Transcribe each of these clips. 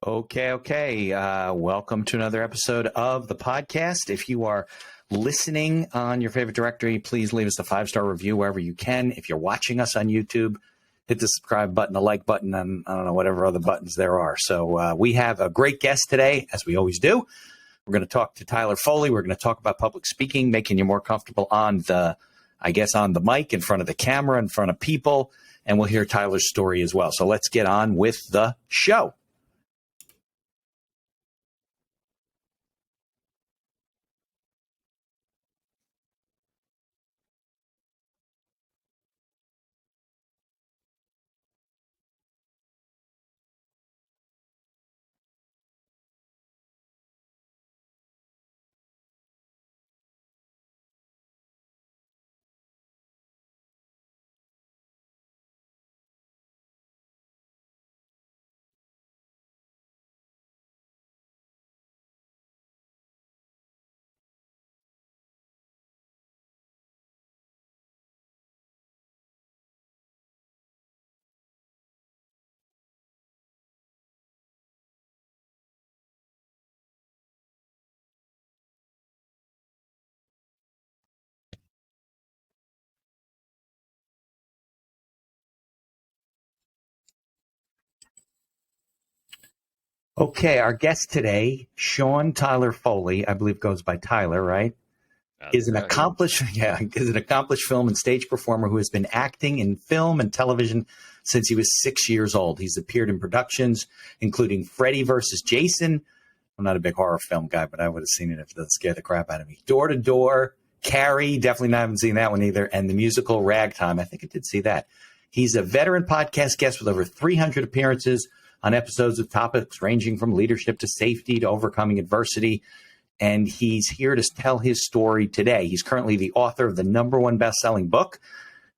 Okay. Welcome to another episode of the podcast. If you are listening on your favorite directory, please leave us a 5-star review wherever you can. If you're watching us on YouTube, hit the subscribe button, the like button, and I don't know, whatever other buttons there are. So we have a great guest today, as we always do. We're going to talk to Tyler Foley. We're going to talk about public speaking, making you more comfortable on the mic, in front of the camera, in front of people. And we'll hear Tyler's story as well. So let's get on with the show. Okay, our guest today, Tyler Foley, I believe goes by Tyler, right? Is an accomplished film and stage performer who has been acting in film and television since he was 6 years old. He's appeared in productions including Freddy Vs. Jason. I'm not a big horror film guy, but I would have seen it if it doesn't scare the crap out of me. Door to Door, Carrie, definitely haven't seen that one either, and the musical Ragtime. I think I did see that. He's a veteran podcast guest with over 300 appearances on episodes of topics ranging from leadership to safety to overcoming adversity. And he's here to tell his story today. He's currently the author of the #1 best-selling book,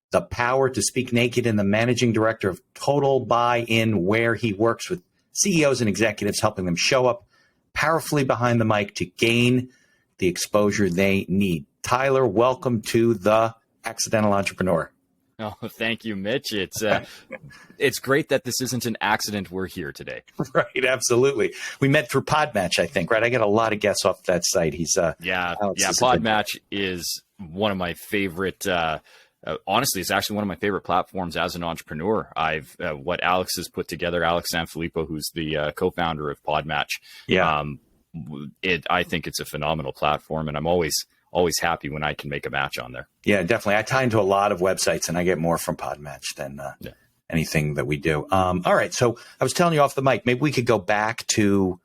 The Power to Speak Naked, and the managing director of Total Buy-In, where he works with CEOs and executives, helping them show up powerfully behind the mic to gain the exposure they need. Tyler, welcome to the Accidental Entrepreneur. Oh, thank you, Mitch. It's great that this isn't an accident. We're here today. Right, absolutely. We met through Podmatch, I think, right? I get a lot of guests off that site. Podmatch is one of my favorite. Honestly, it's actually one of my favorite platforms as an entrepreneur. What Alex has put together, Alex Sanfilippo, who's the co-founder of Podmatch. Yeah, I think it's a phenomenal platform, and I'm always happy when I can make a match on there. Yeah, definitely. I tie into a lot of websites, and I get more from Podmatch than anything that we do. All right. So I was telling you off the mic, maybe we could go back to,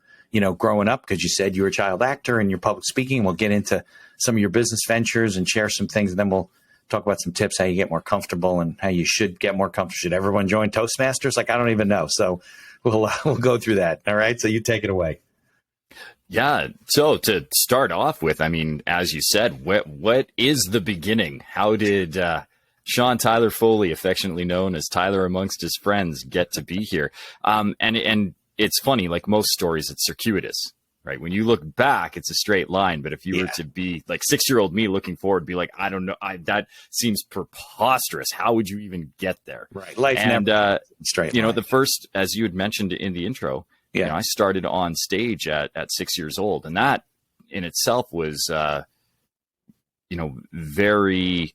growing up, because you said you were a child actor and you're public speaking. We'll get into some of your business ventures and share some things, and then we'll talk about some tips, how you get more comfortable and how you should get more comfortable. Should everyone join Toastmasters? I don't even know. So we'll go through that. All right. So you take it away. Yeah. So to start off with, as you said, what is the beginning? How did Sean Tyler Foley, affectionately known as Tyler amongst his friends, get to be here? And it's funny, like most stories, it's circuitous, right? When you look back, it's a straight line. But if you were to be like 6-year-old me looking forward, be like, I don't know, that seems preposterous. How would you even get there? Right. Life and never straight line. The first, as you had mentioned in the intro, I started on stage at 6 years old, and that in itself was, very,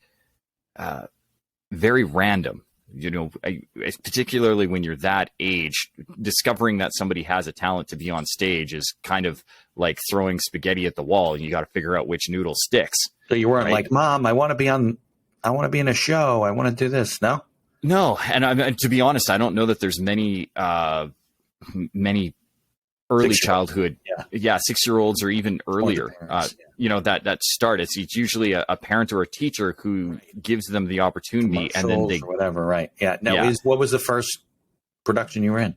very random. Particularly when you're that age, discovering that somebody has a talent to be on stage is kind of like throwing spaghetti at the wall, and you got to figure out which noodle sticks. So you weren't like, Mom, I want to be in a show. I want to do this. No. And to be honest, I don't know that there's many early childhood, 6-year-olds or even earlier, that start. It's usually a parent or a teacher who gives them the opportunity, and then they whatever. Right. Yeah. Now, what was the first production you were in?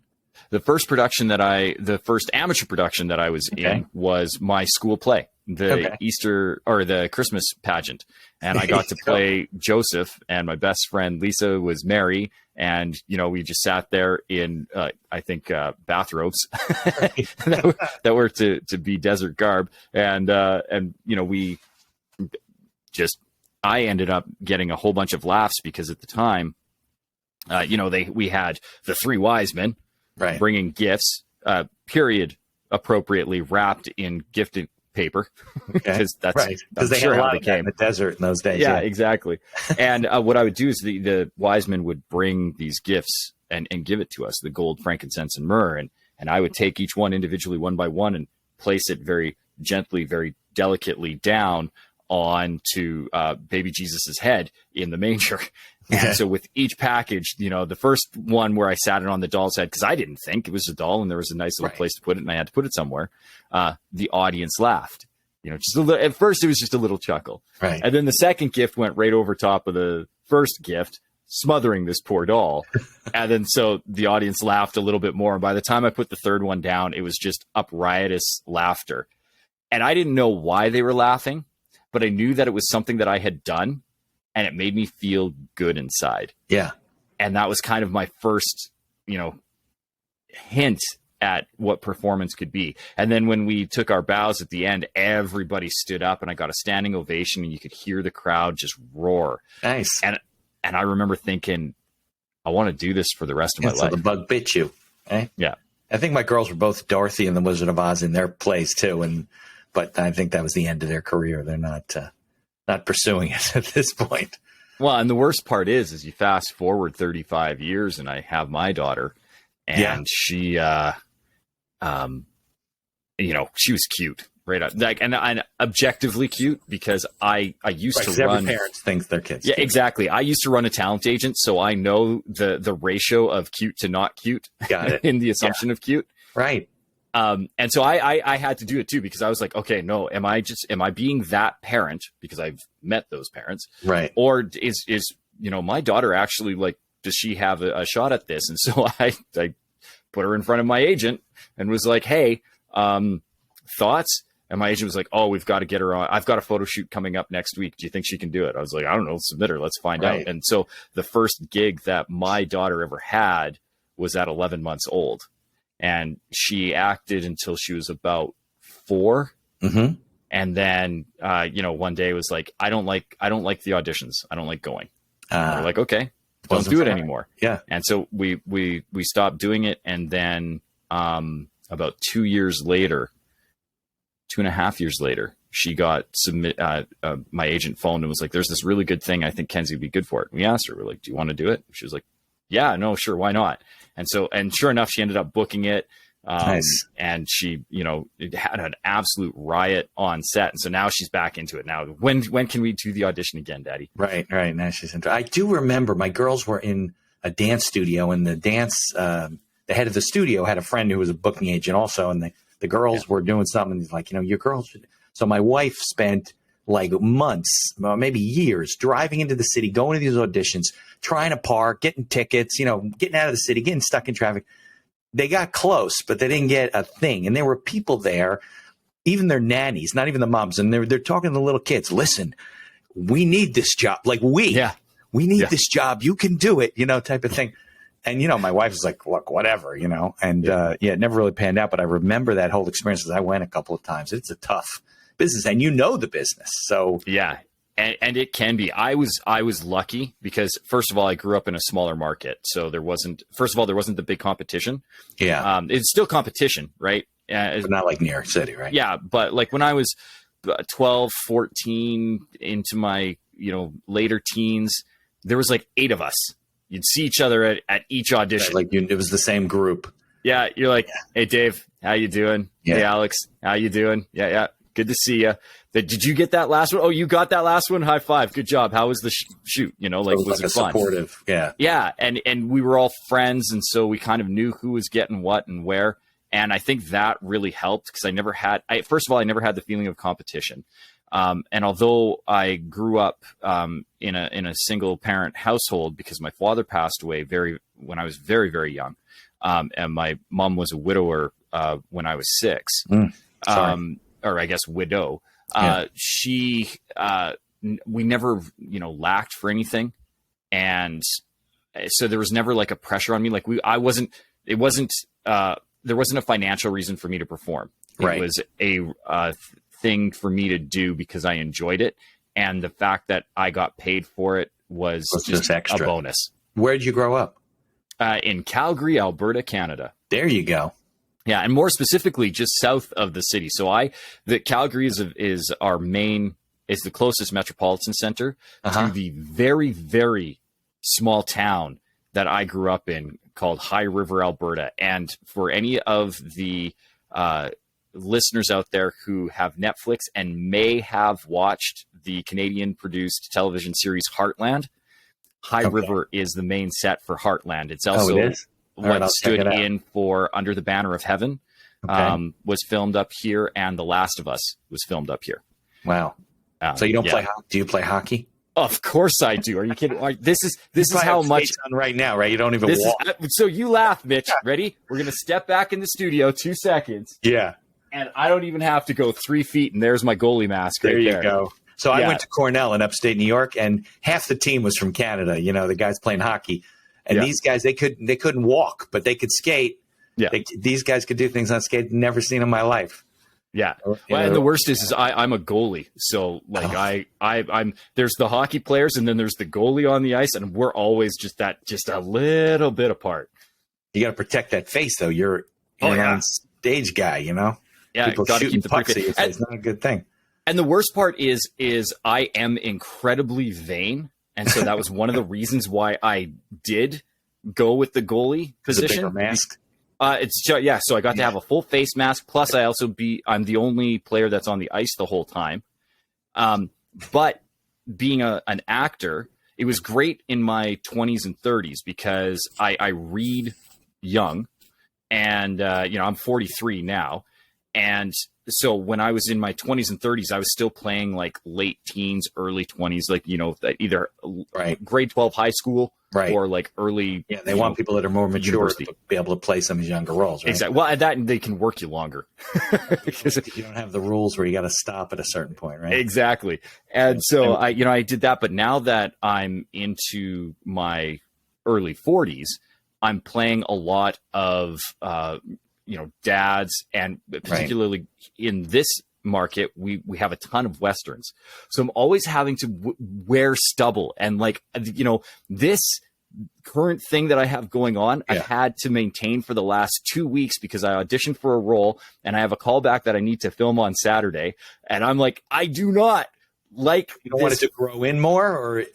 The first amateur production that I was in was my school play, the Easter or the Christmas pageant. And I got to play Joseph, and my best friend Lisa was Mary. And, we just sat there in, bathrobes that were to be desert garb. And I ended up getting a whole bunch of laughs because at the time, we had the three wise men, bringing gifts period appropriately wrapped in gifted paper, because that's right, because they had a lot of that in the desert in those days. Yeah, exactly. And what I would do is the wise men would bring these gifts and give it to us, the gold, frankincense, and myrrh, and I would take each one individually, one by one, and place it very gently, very delicately down onto baby Jesus's head in the manger. And so with each package, the first one where I sat it on the doll's head, because I didn't think it was a doll and there was a nice little place to put it and I had to put it somewhere, the audience laughed. Just a little, at first it was just a little chuckle. Right. And then the second gift went right over top of the first gift, smothering this poor doll. And then so the audience laughed a little bit more. And by the time I put the third one down, it was just uproarious laughter. And I didn't know why they were laughing, but I knew that it was something that I had done, and it made me feel good inside. Yeah. And that was kind of my first, hint at what performance could be. And then when we took our bows at the end, everybody stood up and I got a standing ovation, and you could hear the crowd just roar. Nice. And I remember thinking, I want to do this for the rest of my life. So the bug bit you. Eh? Yeah. I think my girls were both Dorothy and the Wizard of Oz in their plays too. But I think that was the end of their career. They're not pursuing it at this point. Well, and the worst part is you fast forward 35 years and I have my daughter, and she, she was cute, right? Like, and objectively cute, because I used to run. Every parents thinks their kids. Yeah, cute. Exactly. I used to run a talent agent, so I know the ratio of cute to not cute. Got it. In the assumption of cute. Right. And so I had to do it too, because I was like, okay, no, am I being that parent because I've met those parents? Right. Or is my daughter actually, like, does she have a shot at this? And so I put her in front of my agent and was like, hey, thoughts? And my agent was like, oh, we've got to get her on. I've got a photo shoot coming up next week. Do you think she can do it? I was like, I don't know. Submit her. Let's find out. And so the first gig that my daughter ever had was at 11 months old. And she acted until she was about 4. Mm-hmm. And then, one day it was like, I don't like the auditions. I don't like going. We're like, okay, don't do it anymore. Yeah. And so we stopped doing it. And then, about 2 years later, 2.5 years later, she got my agent phoned and was like, there's this really good thing. I think Kenzie would be good for it. And we asked her, we're like, do you want to do it? She was like, yeah, no, sure. Why not? And sure enough, she ended up booking it. Nice. And she, it had an absolute riot on set. And so now she's back into it. Now, when can we do the audition again, Daddy? Right. Now she's into. I do remember my girls were in a dance studio, and the head of the studio had a friend who was a booking agent also. And the girls were doing something. And he's like, your girls should. So my wife spent like months, maybe years, driving into the city, going to these auditions, trying to park, getting tickets, getting out of the city, getting stuck in traffic. They got close, but they didn't get a thing. And there were people there, even their nannies, not even the moms. And they're talking to the little kids. Listen, we need this job. Like we need this job. You can do it, type of thing. And, my wife was like, look, whatever, and it never really panned out. But I remember that whole experience because I went a couple of times. It's a tough business, and the business. So yeah. And it can be. I was lucky because, first of all, I grew up in a smaller market. So there wasn't the big competition. Yeah. It's still competition, right? But not like New York City, right? Yeah. But like when I was 12, 14 into my, later teens, there was like 8 of us. You'd see each other at each audition. Like it was the same group. Yeah. You're like, hey, Dave, how you doing? Yeah. Hey, Alex, how you doing? Yeah. Good to see you. Did you get that last one? Oh, you got that last one? High five. Good job. How was the shoot? Was it fun? Supportive. Yeah. Yeah. And we were all friends. And so we kind of knew who was getting what and where. And I think that really helped because I never had the feeling of competition. And although I grew up in a single parent household because my father passed away when I was very, very young. And my mom was a widower when I was 6. Or I guess widow. We never, lacked for anything. And so there was never like a pressure on me. Like there wasn't a financial reason for me to perform. It was a thing for me to do because I enjoyed it. And the fact that I got paid for it was just extra. A bonus. Where did you grow up? In Calgary, Alberta, Canada. There you go. Yeah, and more specifically, just south of the city. So the Calgary is our main, is the closest metropolitan center to the very, very small town that I grew up in called High River, Alberta. And for any of the listeners out there who have Netflix and may have watched the Canadian-produced television series Heartland, High River is the main set for Heartland. It's also what stood in for Under the Banner of Heaven, was filmed up here, and The Last of Us was filmed up here. Wow. So you don't play hockey? Do you play hockey? Of course I do. Are you kidding? This is how much on right now, right? You don't even walk. So you laugh, Mitch. Ready? We're going to step back in the studio 2 seconds. Yeah. And I don't even have to go 3 feet, and there's my goalie mask right there. There you go. So I went to Cornell in upstate New York, and half the team was from Canada. You know, the guys playing hockey, and these guys they couldn't walk, but they could skate. Yeah, these guys could do things on skate never seen in my life. Yeah, well, and the worst is I'm a goalie, so like I'm there's the hockey players, and then there's the goalie on the ice, and we're always just a little bit apart. You got to protect that face, though. You're on stage guy, you know. Yeah, people shooting pucks at you. It's not a good thing. And the worst part is I am incredibly vain. And so that was one of the reasons why I did go with the goalie position. A bigger mask? So I got to have a full face mask. Plus I'm the only player that's on the ice the whole time. But being an actor, it was great in my 20s and 30s because I read young, and I'm 43 now. And so when I was in my 20s and 30s, I was still playing like late teens, early 20s, like, either grade 12 high school or like early. Yeah, they want people that are more mature to be able to play some of these younger roles. Right? Exactly. Well, that they can work you longer. Because you don't have the rules where you got to stop at a certain point, right? Exactly. And so I did that. But now that I'm into my early 40s, I'm playing a lot of dads, and particularly in this market, we have a ton of Westerns. So I'm always having to wear stubble, and this current thing that I have going on, I've had to maintain for the last 2 weeks because I auditioned for a role and I have a callback that I need to film on Saturday. And I'm like, I do not like, you don't want it to grow in more, or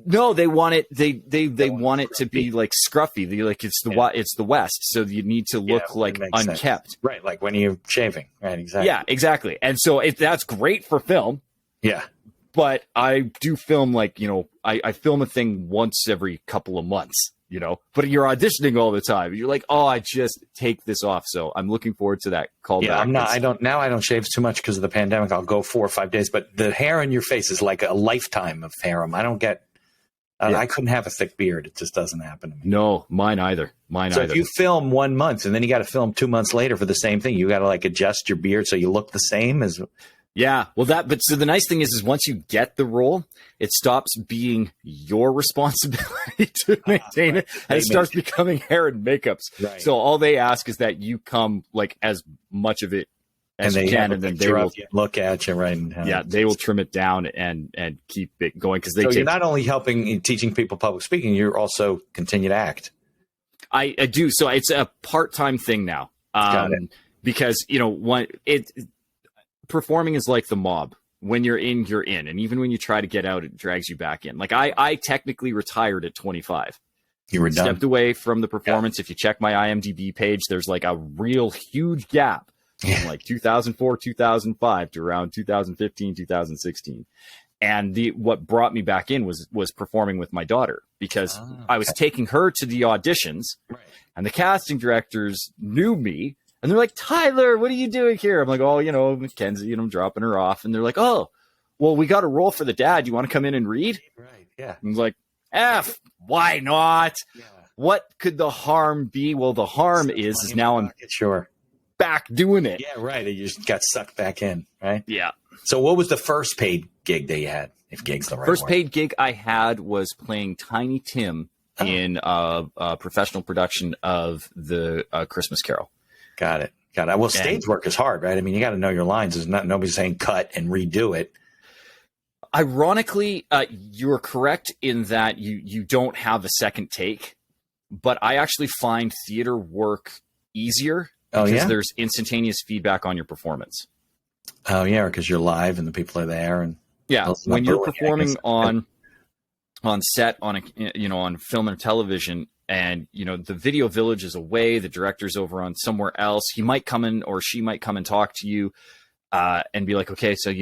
no, they want it. They want it to be like scruffy. It's the West, so you need to look like unkept, sense. Right? Like when you're shaving, right? Exactly. Yeah, exactly. And so that's great for film. Yeah, but I do film I film a thing once every couple of months. But you're auditioning all the time. You're like, oh, I just take this off. So I'm looking forward to that callback. Yeah, I'm not. I don't shave too much because of the pandemic. I'll go 4 or 5 days, but the hair on your face is like a lifetime of hair. I don't get. I couldn't have a thick beard. It just doesn't happen to me. No, mine either. So if you film 1 month and then you got to film 2 months later for the same thing, you got to like adjust your beard so you look the same as. Yeah. Well, so the nice thing is once you get the role, it stops being your responsibility to maintain it, and it starts becoming hair and makeups. Right. So all they ask is that you come like as much of it as you can, and then they will look at you, right? They will trim it down and keep it going because you're not only teaching people public speaking, you're also continue to act. I do. So it's a part-time thing now. Got it. Because performing is like the mob. When you're in, you're in, and even when you try to get out, it drags you back in. Like I technically retired at 25. You were done. Stepped away from the performance. Yeah. If you check my IMDb page, there's like a real huge gap. From like 2004, 2005 to around 2015, 2016. And what brought me back in was performing with my daughter, because I was taking her to the auditions, and the casting directors knew me, and they're like, Tyler, what are you doing here? I'm like, oh, Mackenzie, and I'm dropping her off. And they're like, oh, well, we got a role for the dad. You want to come in and read? Right. Yeah. I was like, why not? Yeah. What could the harm be? Well, the harm is now I'm back doing it. Yeah, right. You just got sucked back in, right? Yeah. So what was the first paid gig that you had, if gig's the right First word? Paid gig I had was playing Tiny Tim in a professional production of the Christmas Carol. Got it. Well, stage work is hard, right? I mean, you got to know your lines. There's nobody's saying cut and redo it. Ironically, you're correct in that you don't have a second take, but I actually find theater work easier Oh, because yeah? there's instantaneous feedback on your performance. Oh, yeah, because you're live and the people are there. And Yeah, when you're performing on set, on film and television, and the video village is away, the director's over on somewhere else, he might come in, or she might come and talk to you, and be like, okay, so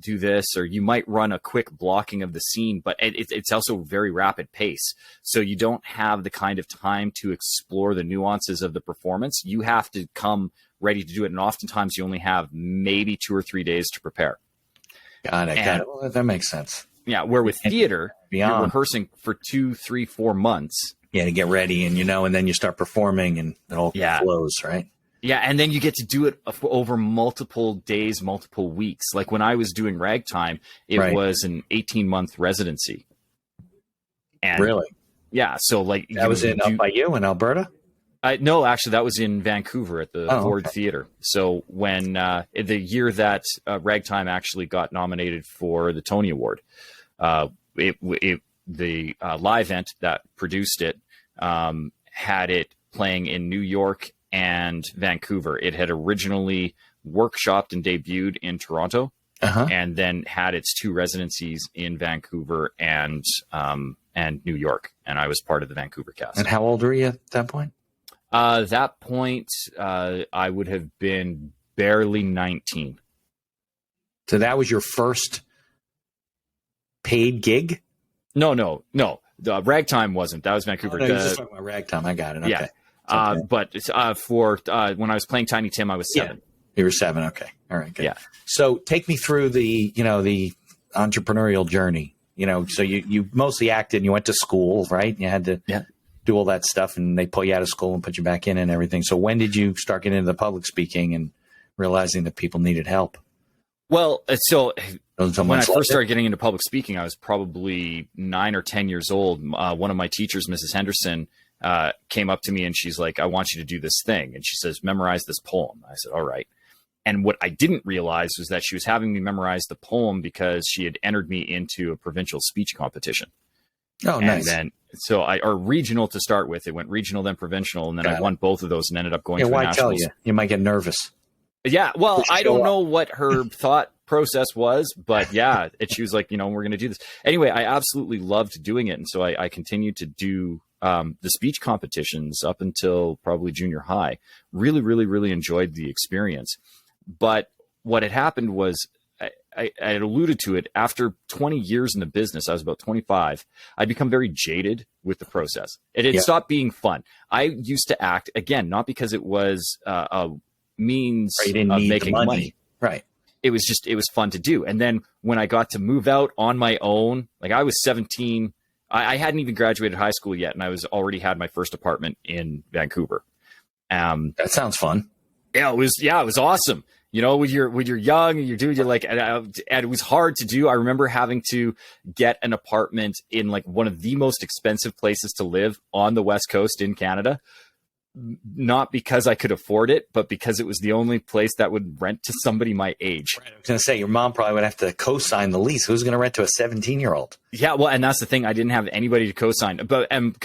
do this, or you might run a quick blocking of the scene, but it's also very rapid pace, so you don't have the kind of time to explore the nuances of the performance. You have to come ready to do it, and oftentimes you only have maybe 2 or 3 days to prepare. Got it. Well, that makes sense. Yeah, where with theater, you're rehearsing for 2, 3, 4 months. Yeah, to get ready, and and then you start performing, and it all flows, right? Yeah, and then you get to do it over multiple days, multiple weeks. Like when I was doing Ragtime, it was an 18-month residency. And really? Yeah, so like that was up by you in Alberta? No, actually, that was in Vancouver at the Ford Theater. So when the year that Ragtime actually got nominated for the Tony Award, the live event that produced it had it playing in New York and Vancouver. It had originally workshopped and debuted in Toronto, and then had its 2 residencies in Vancouver and New York. And I was part of the Vancouver cast. And how old were you at that point? That point, I would have been barely 19. So that was your first paid gig? No. The Ragtime wasn't. That was Vancouver. Oh, no, you're just talking about Ragtime. I got it. Okay. Yeah. But for when I was playing Tiny Tim, I was 7. Yeah. You were 7. Okay. All right. Good. Yeah. So take me through the entrepreneurial journey. So you mostly acted and you went to school, right? You had to do all that stuff, and they pull you out of school and put you back in and everything. So when did you start getting into the public speaking and realizing that people needed help? Well, so when I first started getting into public speaking, I was probably 9 or 10 years old. One of my teachers, Mrs. Henderson, came up to me and she's like, I want you to do this thing. And she says, memorize this poem. I said, all right. And what I didn't realize was that she was having me memorize the poem because she had entered me into a provincial speech competition. Oh, nice. And then, or regional to start with. It went regional, then provincial, and then I won both of those and ended up going to nationals. Tell you? You might get nervous. Yeah, well, I don't know what her thought process was, but yeah, she was like, we're going to do this. Anyway, I absolutely loved doing it. And so I continued to do the speech competitions up until probably junior high. Really, really, really enjoyed the experience. But what had happened was, I had alluded to it, after 20 years in the business, I was about 25, I'd become very jaded with the process. It had stopped being fun. I used to act, again, not because it was a means of making money. Right. It was fun to do. And then when I got to move out on my own, like I was 17, I hadn't even graduated high school yet, and I was already had my first apartment in Vancouver. That sounds fun. Yeah, it was awesome. When you're young and you're like, and it was hard to do. I remember having to get an apartment in like one of the most expensive places to live on the West Coast in Canada. Not because I could afford it, but because it was the only place that would rent to somebody my age. Right. I was going to say, your mom probably would have to co-sign the lease. Who's going to rent to a 17-year-old? Yeah, well, and that's the thing. I didn't have anybody to co-sign, but and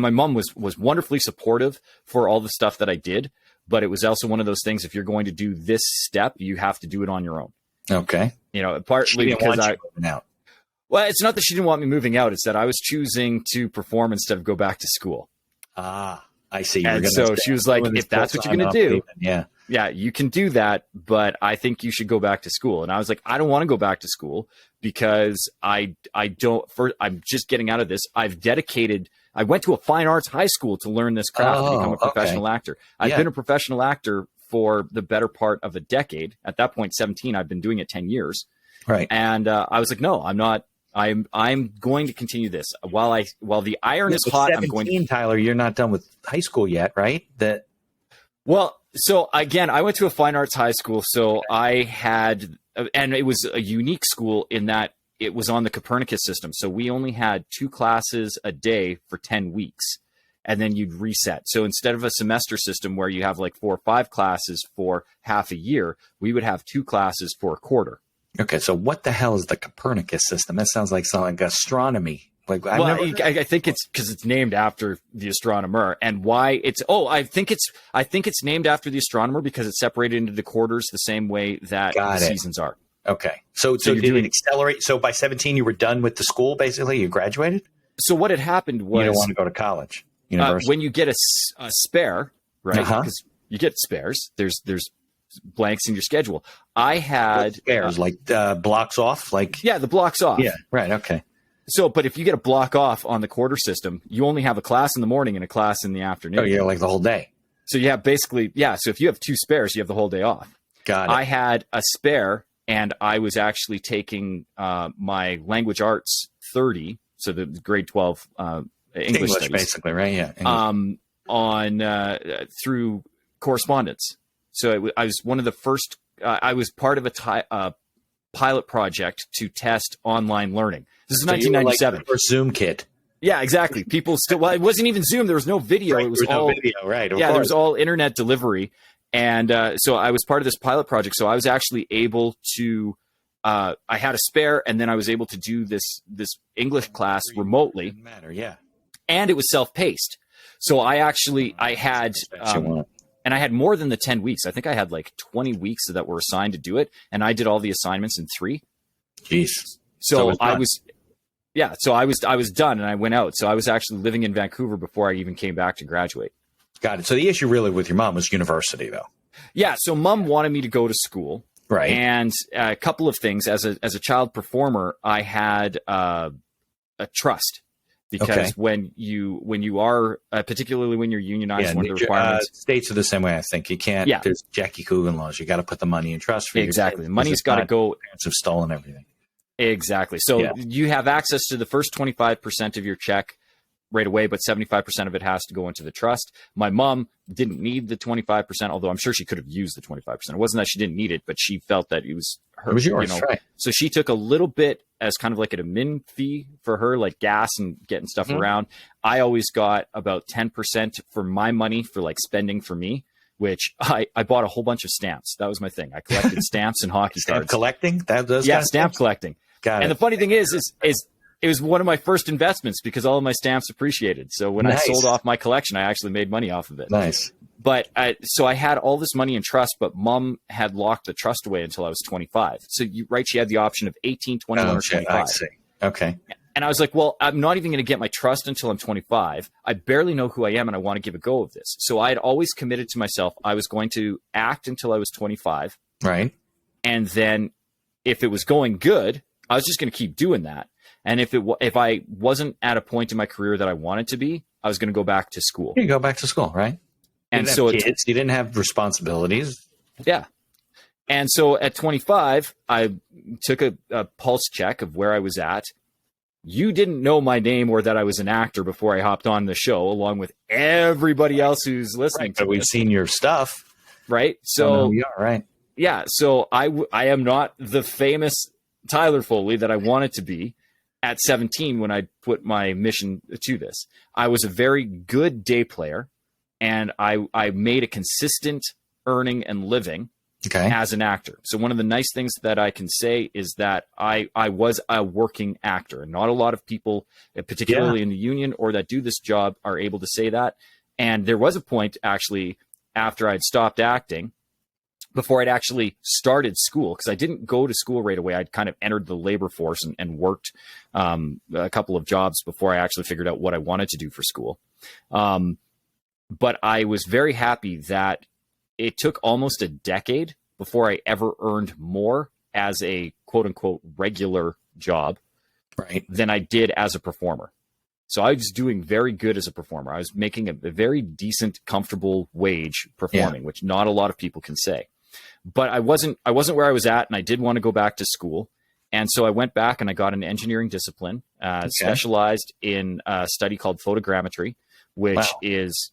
my mom was wonderfully supportive for all the stuff that I did. But it was also one of those things. If you're going to do this step, you have to do it on your own. Okay. Partly because moving out. Well, it's not that she didn't want me moving out. It's that I was choosing to perform instead of go back to school. Ah, I see. And so she was like, if that's what you're going to do, yeah, you can do that. But I think you should go back to school. And I was like, I don't want to go back to school because I'm just getting out of this. I went to a fine arts high school to learn this craft to become a professional actor. I've been a professional actor for the better part of a decade. At that point, 17, I've been doing it 10 years. Right. And I was like, no, I'm not. I'm going to continue this while the iron is hot. 17, I'm going to. Tyler, you're not done with high school yet, right? Well, so again, I went to a fine arts high school. So I had, and it was a unique school in that it was on the Copernicus system. So we only had 2 classes a day for 10 weeks, and then you'd reset. So instead of a semester system where you have like 4 or 5 classes for half a year, we would have 2 classes for a quarter. Okay. So what the hell is the Copernicus system? That sounds like something like astronomy. Like, I think it's because it's named after the astronomer, and why it's. Oh, I think it's named after the astronomer because it's separated into the quarters the same way that the seasons are. Okay, so did it accelerate? So by 17, you were done with the school. Basically, you graduated. So what had happened was you don't want to go to college, university. When you get a spare, right? Because you get spares. There's blanks in your schedule. I had spares blocks off, the blocks off. Yeah, right. Okay. So, but if you get a block off on the quarter system, you only have a class in the morning and a class in the afternoon. Oh, yeah, like the whole day. So you have basically, so if you have 2 spares, you have the whole day off. Got it. I had a spare, and I was actually taking my language arts 30, so the grade 12 English studies, basically, right? Yeah. Through correspondence. So I was one of the first. I was part of a pilot project to test online learning. This is 1997. Like Zoom kit. Yeah, exactly. People still. Well, it wasn't even Zoom. There was no video. Right, it was all no video. Right. There was all internet delivery, and so I was part of this pilot project. So I was actually able to. I had a spare, and then I was able to do this English class remotely. Didn't matter. Yeah. And it was self-paced. So I had. And I had more than the 10 weeks. I think I had like 20 weeks that were assigned to do it. And I did all the assignments in 3. Jeez. So I was done and I went out. So I was actually living in Vancouver before I even came back to graduate. Got it. So the issue really with your mom was university though. Yeah. So mom wanted me to go to school. Right. And a couple of things as a child performer, I had a trust. Because when you are, particularly when you're unionized, one of the requirements, states are the same way. I think you can't. Yeah. There's Jackie Coogan laws. You got to put the money in trust for exactly. The money's got to go. Parents have stolen everything. Exactly. So you have access to the first 25% of your check right away, but 75% of it has to go into the trust. My mom didn't need the 25%, although I'm sure she could have used the 25%. It wasn't that she didn't need it, but she felt that it was her. It was yours, right? So she took a little bit as kind of like an admin fee for her, like gas and getting stuff around. I always got about 10% for my money for like spending for me, which I bought a whole bunch of stamps. That was my thing. I collected stamps and hockey cards. Collecting? Stamp collecting. Got it. And the funny thing is it was one of my first investments because all of my stamps appreciated. So when I sold off my collection, I actually made money off of it. Nice. But so I had all this money in trust, but mom had locked the trust away until I was 25. So she had the option of 18, 21, or 25. I see. Okay. And I was like, well, I'm not even going to get my trust until I'm 25. I barely know who I am, and I want to give a go of this. So I had always committed to myself I was going to act until I was 25. Right. And then if it was going good, I was just going to keep doing that. And if I wasn't at a point in my career that I wanted to be, I was going to go back to school. You go back to school, right? And so you didn't have responsibilities. Yeah. And so at 25, I took a pulse check of where I was at. You didn't know my name or that I was an actor before I hopped on the show, along with everybody else who's listening to it. But we've seen your stuff. Right. So we are, right. Yeah. So I am not the famous Tyler Foley that I wanted to be at 17 when I put my mission to this. I was a very good day player, and I made a consistent earning and living as an actor. So one of the nice things that I can say is that I was a working actor, and not a lot of people, particularly in the union or that do this job, are able to say that. And there was a point actually after I'd stopped acting, before I'd actually started school, because I didn't go to school right away. I'd kind of entered the labor force and worked a couple of jobs before I actually figured out what I wanted to do for school. But I was very happy that it took almost a decade before I ever earned more as a quote unquote regular job than I did as a performer. So I was doing very good as a performer. I was making a very decent, comfortable wage performing, which not a lot of people can say. But I wasn't where I was at, and I did want to go back to school. And so I went back and I got an engineering discipline, specialized in a study called photogrammetry, which is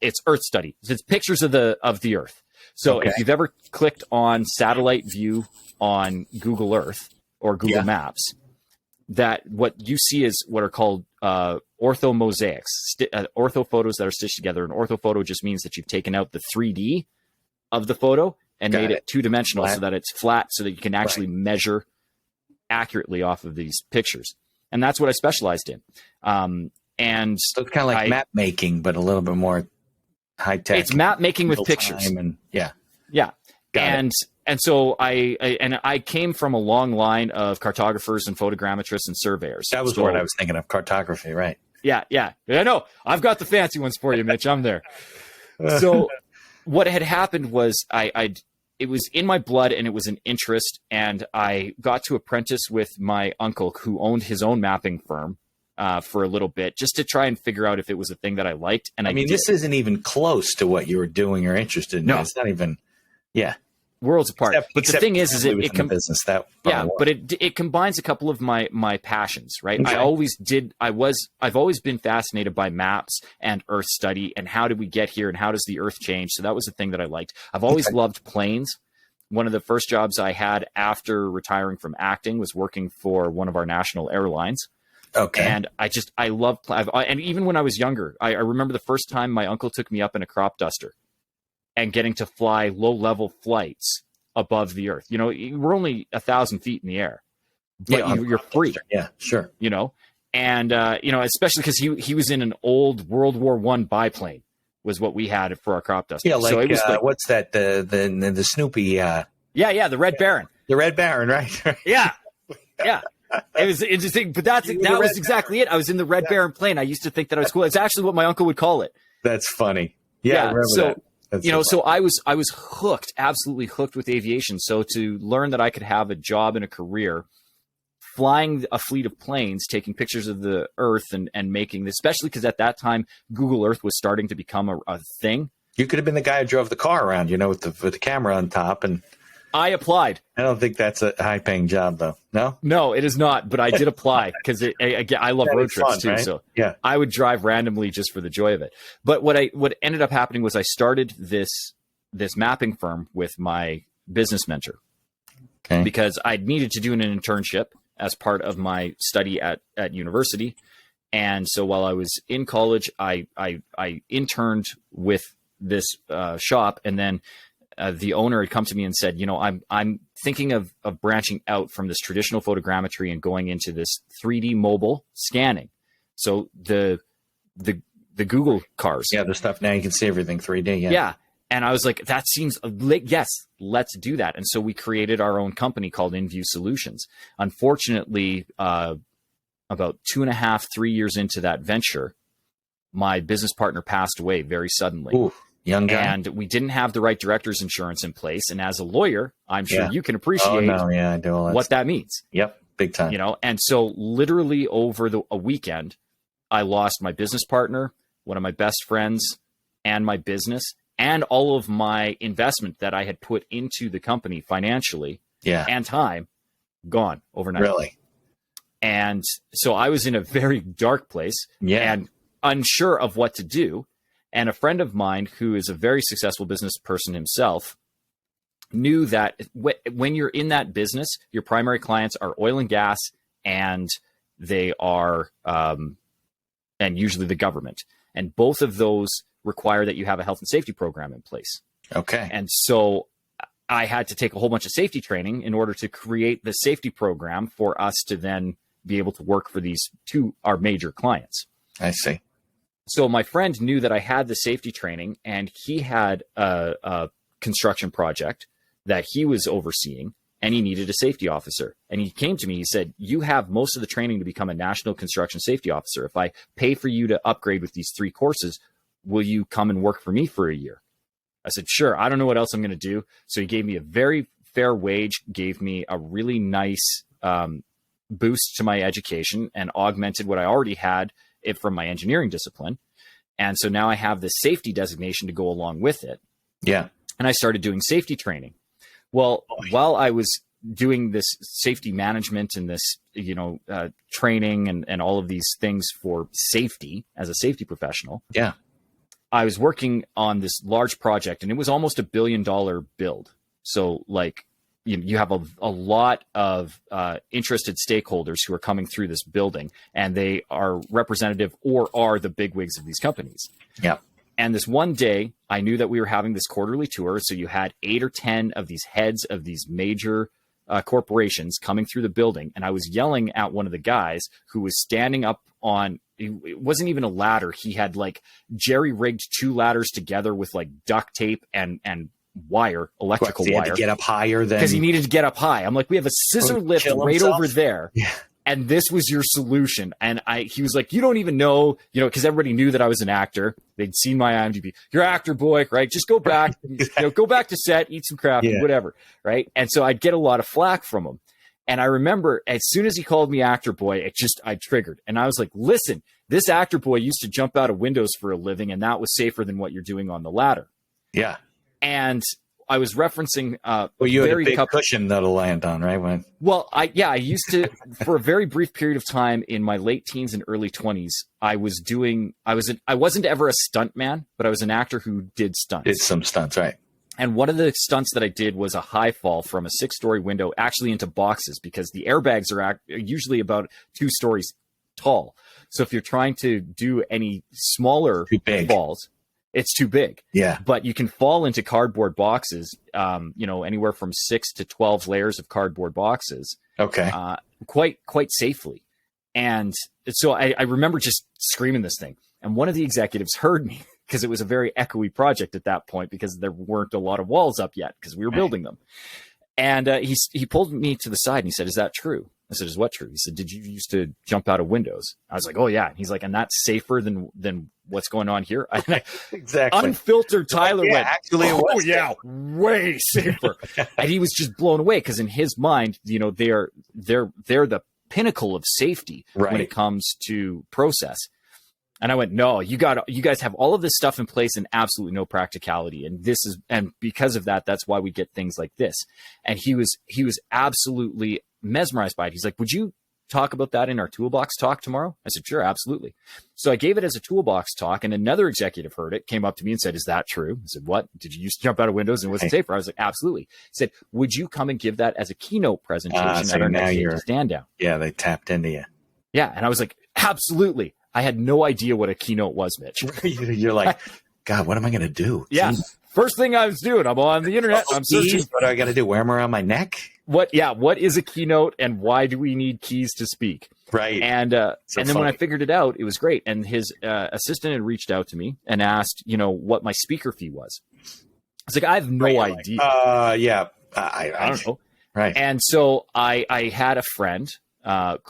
it's Earth study. It's pictures of the Earth. So if you've ever clicked on satellite view on Google Earth or Google Maps, that what you see is what are called orthomosaics, ortho photos that are stitched together. An orthophoto just means that you've taken out the 3D of the photo and made it two-dimensional so that it's flat, so that you can actually measure accurately off of these pictures. And that's what I specialized in. And so it's kind of like map making, but a little bit more high tech. It's map making with pictures. And yeah. And so I came from a long line of cartographers and photogrammetrists and surveyors. That was what I was thinking of, cartography, right? Yeah. I know. I've got the fancy ones for you, Mitch. I'm there. So what had happened was it was in my blood and it was an interest, and I got to apprentice with my uncle who owned his own mapping firm for a little bit, just to try and figure out if it was a thing that I liked. And I mean, this isn't even close to what you were doing or interested in. No. It's not even, worlds apart. But the thing is it business that but it combines a couple of my passions, right? Okay. I've always been fascinated by maps and Earth study and how did we get here and how does the Earth change. So that was the thing that I liked. I've always loved planes. One of the first jobs I had after retiring from acting was working for one of our national airlines. Okay. And I love, and even when I was younger, I remember the first time my uncle took me up in a crop duster and getting to fly low-level flights above the Earth. You know, we're only 1,000 feet in the air, but you're free. Yeah, sure. You know, and especially because he was in an old World War I biplane was what we had for our crop duster. Yeah, like, so it was what's that? The Snoopy. Yeah, the Red Baron. The Red Baron, right? Yeah. It was interesting, but that was exactly it. I was in the Red Baron plane. I used to think that I was cool. It's actually what my uncle would call it. That's funny. Yeah, I remember that. That's so I was hooked, absolutely hooked with aviation. So to learn that I could have a job and a career flying a fleet of planes, taking pictures of the Earth and making this, especially because at that time, Google Earth was starting to become a thing. You could have been the guy who drove the car around, with the camera on top. And I applied. I don't think that's a high-paying job, though. No? No, it is not. But I did apply because I love road trips too. Right? So yeah, I would drive randomly just for the joy of it. But what ended up happening was I started this mapping firm with my business mentor, because I needed to do an internship as part of my study at university. And so while I was in college, I interned with this shop, and then the owner had come to me and said, I'm thinking of branching out from this traditional photogrammetry and going into this 3D mobile scanning. So the Google cars. Yeah, the stuff now you can see everything 3D. Yeah. Yeah. And I was like, that seems yes, let's do that. And so we created our own company called InView Solutions. Unfortunately, about 2.5, 3 years into that venture, my business partner passed away very suddenly. Ooh. Young guy. And we didn't have the right director's insurance in place. And as a lawyer, I'm sure you can appreciate I do all what that means. Yep, big time. And so literally over a weekend, I lost my business partner, one of my best friends, and my business, and all of my investment that I had put into the company financially and time, gone overnight. Really? And so I was in a very dark place and unsure of what to do. And a friend of mine who is a very successful business person himself knew that when you're in that business, your primary clients are oil and gas, and they are, and usually the government. And both of those require that you have a health and safety program in place. Okay. And so I had to take a whole bunch of safety training in order to create the safety program for us to then be able to work for these our major clients. I see. So my friend knew that I had the safety training, and he had a construction project that he was overseeing, and he needed a safety officer. And he came to me, he said, you have most of the training to become a national construction safety officer. If I pay for you to upgrade with these 3 courses, will you come and work for me for a year? I said, sure. I don't know what else I'm going to do. So he gave me a very fair wage, gave me a really nice boost to my education, and augmented what I already had from my engineering discipline. And so now I have the safety designation to go along with it. Yeah. And I started doing safety training. Well, while I was doing this safety management and this, training and all of these things for safety as a safety professional. Yeah. I was working on this large project, and it was almost $1 billion build. So like, you have a lot of interested stakeholders who are coming through this building, and they are representative or are the bigwigs of these companies. Yeah. And this one day, I knew that we were having this quarterly tour. So you had 8 or 10 of these heads of these major corporations coming through the building, and I was yelling at one of the guys who was standing up on, it wasn't even a ladder. He had like jerry rigged 2 ladders together with like duct tape and wire, electrical wire. He had to get up higher because he needed to get up high. I'm like, we have a scissor lift right over there. Yeah. And this was your solution. And he was like, you don't even know, because everybody knew that I was an actor. They'd seen my IMDb. You're an actor, boy, right? Just go back, go back to set, eat some crap, whatever, right? And so I'd get a lot of flack from him. And I remember as soon as he called me actor boy, I triggered. And I was like, listen, this actor boy used to jump out of windows for a living, and that was safer than what you're doing on the ladder. Yeah. And I was referencing you had a big cushion that'll land on, right? I used to, for a very brief period of time in my late teens and early 20s, I wasn't ever a stunt man, but I was an actor who did stunts. Did some stunts, right? And one of the stunts that I did was a high fall from a 6-story window actually into boxes, because the airbags are usually about 2 stories tall. So if you're trying to do any smaller falls, it's too big. Yeah. But you can fall into cardboard boxes, anywhere from 6 to 12 layers of cardboard boxes. Okay. Quite safely. And so I remember just screaming this thing. And one of the executives heard me, because it was a very echoey project at that point, because there weren't a lot of walls up yet because we were building them. And he pulled me to the side and he said, "Is that true?" I said, "Is what true?" He said, "Did you used to jump out of windows?" I was like, "Oh yeah." And he's like, "And that's safer than what's going on here?" Exactly. Unfiltered Tyler went, actually, way safer. And he was just blown away, because in his mind, they're the pinnacle of safety when it comes to process. And I went, "No, you guys have all of this stuff in place and absolutely no practicality. And because of that, that's why we get things like this." And he was absolutely mesmerized by it. He's like, "Would you talk about that in our toolbox talk tomorrow?" I said, "Sure, absolutely." So I gave it as a toolbox talk, and another executive heard it, came up to me and said, "Is that true?" I said, "What? Did you used to jump out of windows and it wasn't safer?" I was like, "Absolutely." He said, "Would you come and give that as a keynote presentation so at our next stand down?" Yeah, they tapped into you. Yeah. And I was like, "Absolutely." I had no idea what a keynote was, Mitch. You're like, God, what am I going to do? Yeah. Jeez. First thing I was doing, I'm on the internet. I'm searching. What do I got to do? Wear them around my neck? What is a keynote, and why do we need keys to speak? Right. And then when I figured it out, it was great. And his assistant had reached out to me and asked, what my speaker fee was. I was like, I have no idea. Yeah. I don't know. Right. And so I had a friend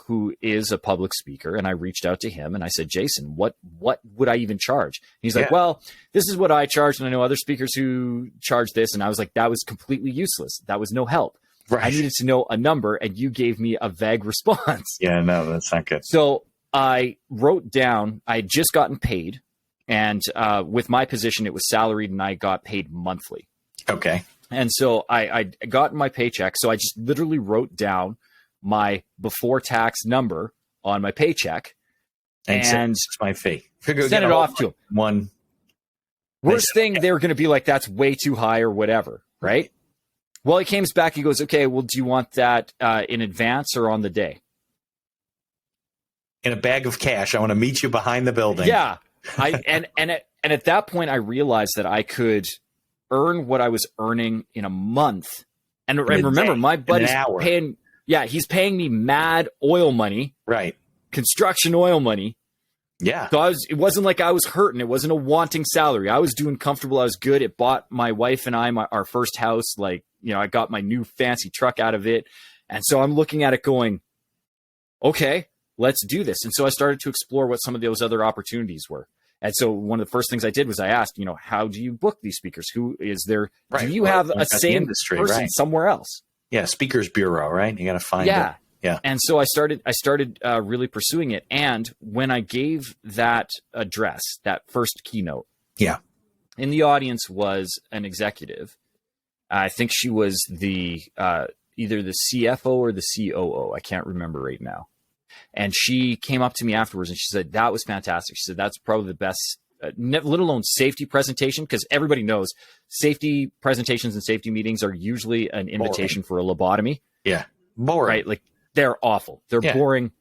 who is a public speaker, and I reached out to him and I said, "Jason, what would I even charge?" And he's like, "Well, this is what I charge, and I know other speakers who charge this." And I was like, that was completely useless. That was no help. Right. I needed to know a number, and you gave me a vague response. Yeah, no, that's not good. So I wrote down, I had just gotten paid, and with my position, it was salaried, and I got paid monthly. Okay. And so I got my paycheck. So I just literally wrote down my before tax number on my paycheck and my fee. Send it off to him. One worst thing, they were going to be like, "That's way too high," or whatever. Right. Well, he came back. He goes, "Okay, well, do you want that in advance or on the day?" In a bag of cash. I want to meet you behind the building. Yeah. And at that point I realized that I could earn what I was earning in a month. And remember, my buddy's paying. Yeah, he's paying me mad oil money. Right. Construction oil money. Yeah. So it wasn't like I was hurting. It wasn't a wanting salary. I was doing comfortable. I was good. It bought my wife and I our first house. Like, I got my new fancy truck out of it. And so I'm looking at it going, okay, let's do this. And so I started to explore what some of those other opportunities were. And so one of the first things I did was I asked, how do you book these speakers? Who is there? Right. Do you have a same person somewhere else? Yeah, speakers bureau, right? You got to find it. Yeah. And so I started really pursuing it. And when I gave that address, that first keynote, in the audience was an executive. I think she was the either the CFO or the COO. I can't remember right now. And she came up to me afterwards and she said, "That was fantastic." She said, "That's probably the best, let alone safety presentation," because everybody knows safety presentations and safety meetings are usually an invitation for a lobotomy. Yeah. Boring. Right? Like, they're awful. They're boring.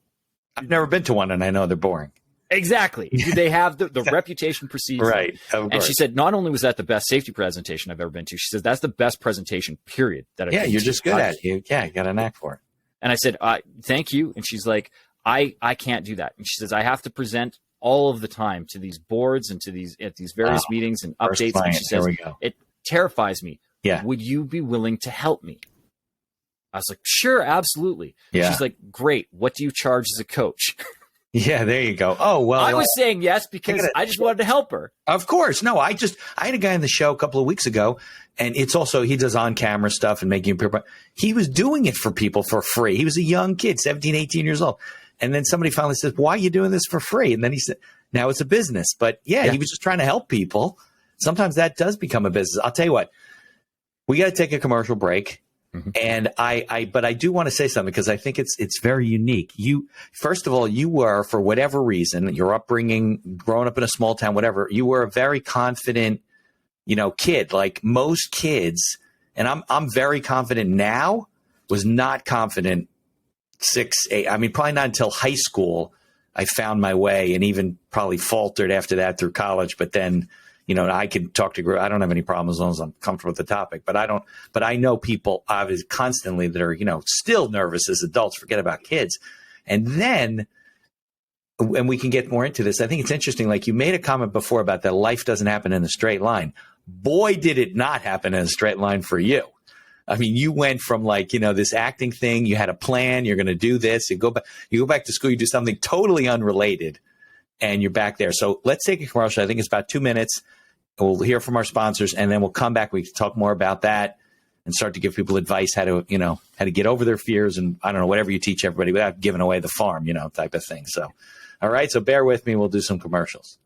I've never been to one, and I know they're boring. Exactly. Do they have the reputation precedes right? And she said, not only was that the best safety presentation I've ever been to, she says that's the best presentation, period. That I've been you're to. just good at it. Yeah, you got a knack for it. And I said, thank you. And she's like, I can't do that. And she says, I have to present all of the time to these boards and at these various meetings and updates. And she says, it terrifies me. Yeah. Would you be willing to help me? I was like, sure, absolutely. Yeah. She's like, great. What do you charge as a coach? Yeah, there you go. Oh, well. I was saying yes because I just wanted to help her. Of course. No, I had a guy on the show a couple of weeks ago, and it's also, he does on-camera stuff and making appear. He was doing it for people for free. He was a young kid, 17, 18 years old. And then somebody finally said, why are you doing this for free? And then he said, now it's a business. But yeah, he was just trying to help people. Sometimes that does become a business. I'll tell you what, we got to take a commercial break. Mm-hmm. And but I do want to say something because I think it's very unique. First of all, you were, for whatever reason, your upbringing, growing up in a small town, whatever, you were a very confident, kid, like most kids. And I'm very confident now, was not confident 6, 8. I mean, probably not until high school, I found my way, and even probably faltered after that through college. But then, I can talk to, I don't have any problems as long as I'm comfortable with the topic, but I know people obviously constantly that are, still nervous as adults, forget about kids. And then, and we can get more into this, I think it's interesting. Like you made a comment before about that life doesn't happen in a straight line. Boy, did it not happen in a straight line for you. I mean, you went from this acting thing, you had a plan, you're going to do this, you go back to school, you do something totally unrelated, and you're back there. So let's take a commercial. I think it's about 2 minutes. We'll hear from our sponsors, and then we'll come back. We can talk more about that and start to give people advice how to get over their fears, and I don't know, whatever you teach everybody without giving away the farm, type of thing. So, all right. So bear with me. We'll do some commercials.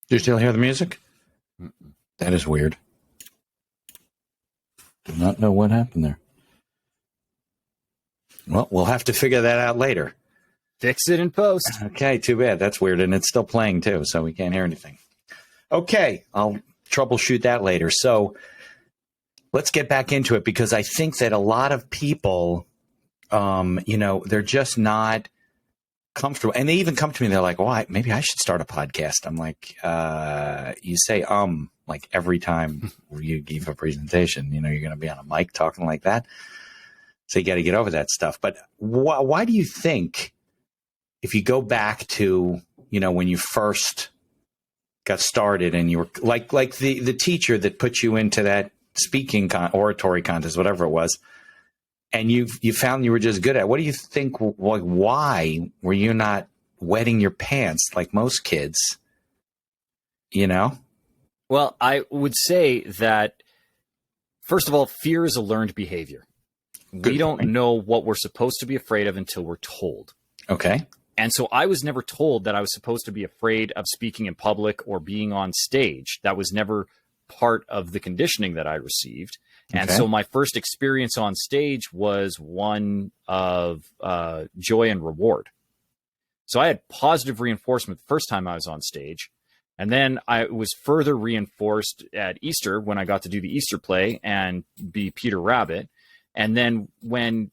Do you still hear the music? Mm-mm. That is weird. Do not know what happened there. Well, we'll have to figure that out later. Fix it in post. Okay, too bad. That's weird, and it's still playing too, so we can't hear anything. Okay, I'll troubleshoot that later. So let's get back into it, because I think that a lot of people, they're just not comfortable. And they even come to me, they're like, well, maybe I should start a podcast. I'm like, you say like every time you give a presentation, you're going to be on a mic talking like that. So you got to get over that stuff. But why do you think, if you go back to, when you first got started and you were like the teacher that put you into that speaking oratory contest, whatever it was, and you found you were just good at it, what do you think, why were you not wetting your pants like most kids? Well, I would say that, first of all, fear is a learned behavior. We don't know what we're supposed to be afraid of until we're told. Okay. And so I was never told that I was supposed to be afraid of speaking in public or being on stage. That was never part of the conditioning that I received. And so my first experience on stage was one of joy and reward. So I had positive reinforcement the first time I was on stage. And then I was further reinforced at Easter when I got to do the Easter play and be Peter Rabbit. And then when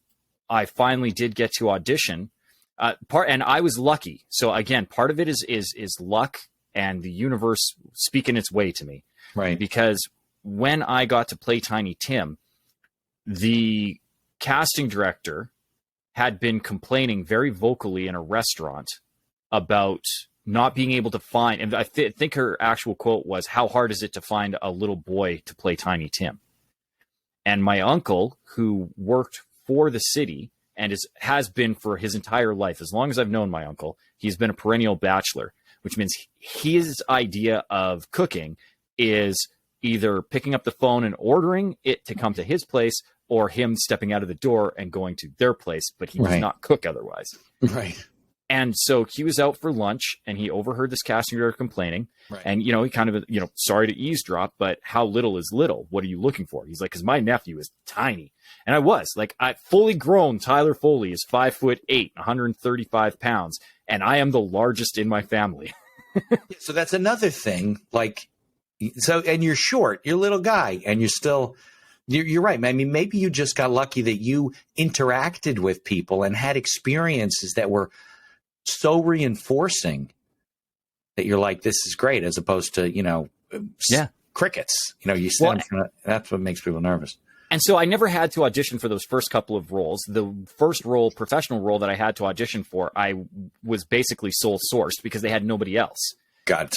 I finally did get to audition, and I was lucky. So again, part of it is luck and the universe speaking its way to me. Right. Because when I got to play Tiny Tim, the casting director had been complaining very vocally in a restaurant about not being able to find, and I think her actual quote was, "How hard is it to find a little boy to play Tiny Tim?" And my uncle, who worked for the city and has been for his entire life, as long as I've known my uncle, he's been a perennial bachelor, which means his idea of cooking is either picking up the phone and ordering it to come to his place, or him stepping out of the door and going to their place, but he does not cook otherwise. Right. And so he was out for lunch and he overheard this casting director complaining. Right. And, he kind of, sorry to eavesdrop, but how little is little? What are you looking for? He's like, because my nephew is tiny. And I was like, I fully grown Tyler Foley is 5'8", 135 pounds. And I am the largest in my family. So that's another thing. And you're short, you're a little guy, and you're right. I mean, maybe you just got lucky that you interacted with people and had experiences that were so reinforcing that you're like, this is great, as opposed to, crickets. That's what makes people nervous. And so I never had to audition for those first couple of roles. The first role, professional role that I had to audition for, I was basically sole sourced because they had nobody else. God.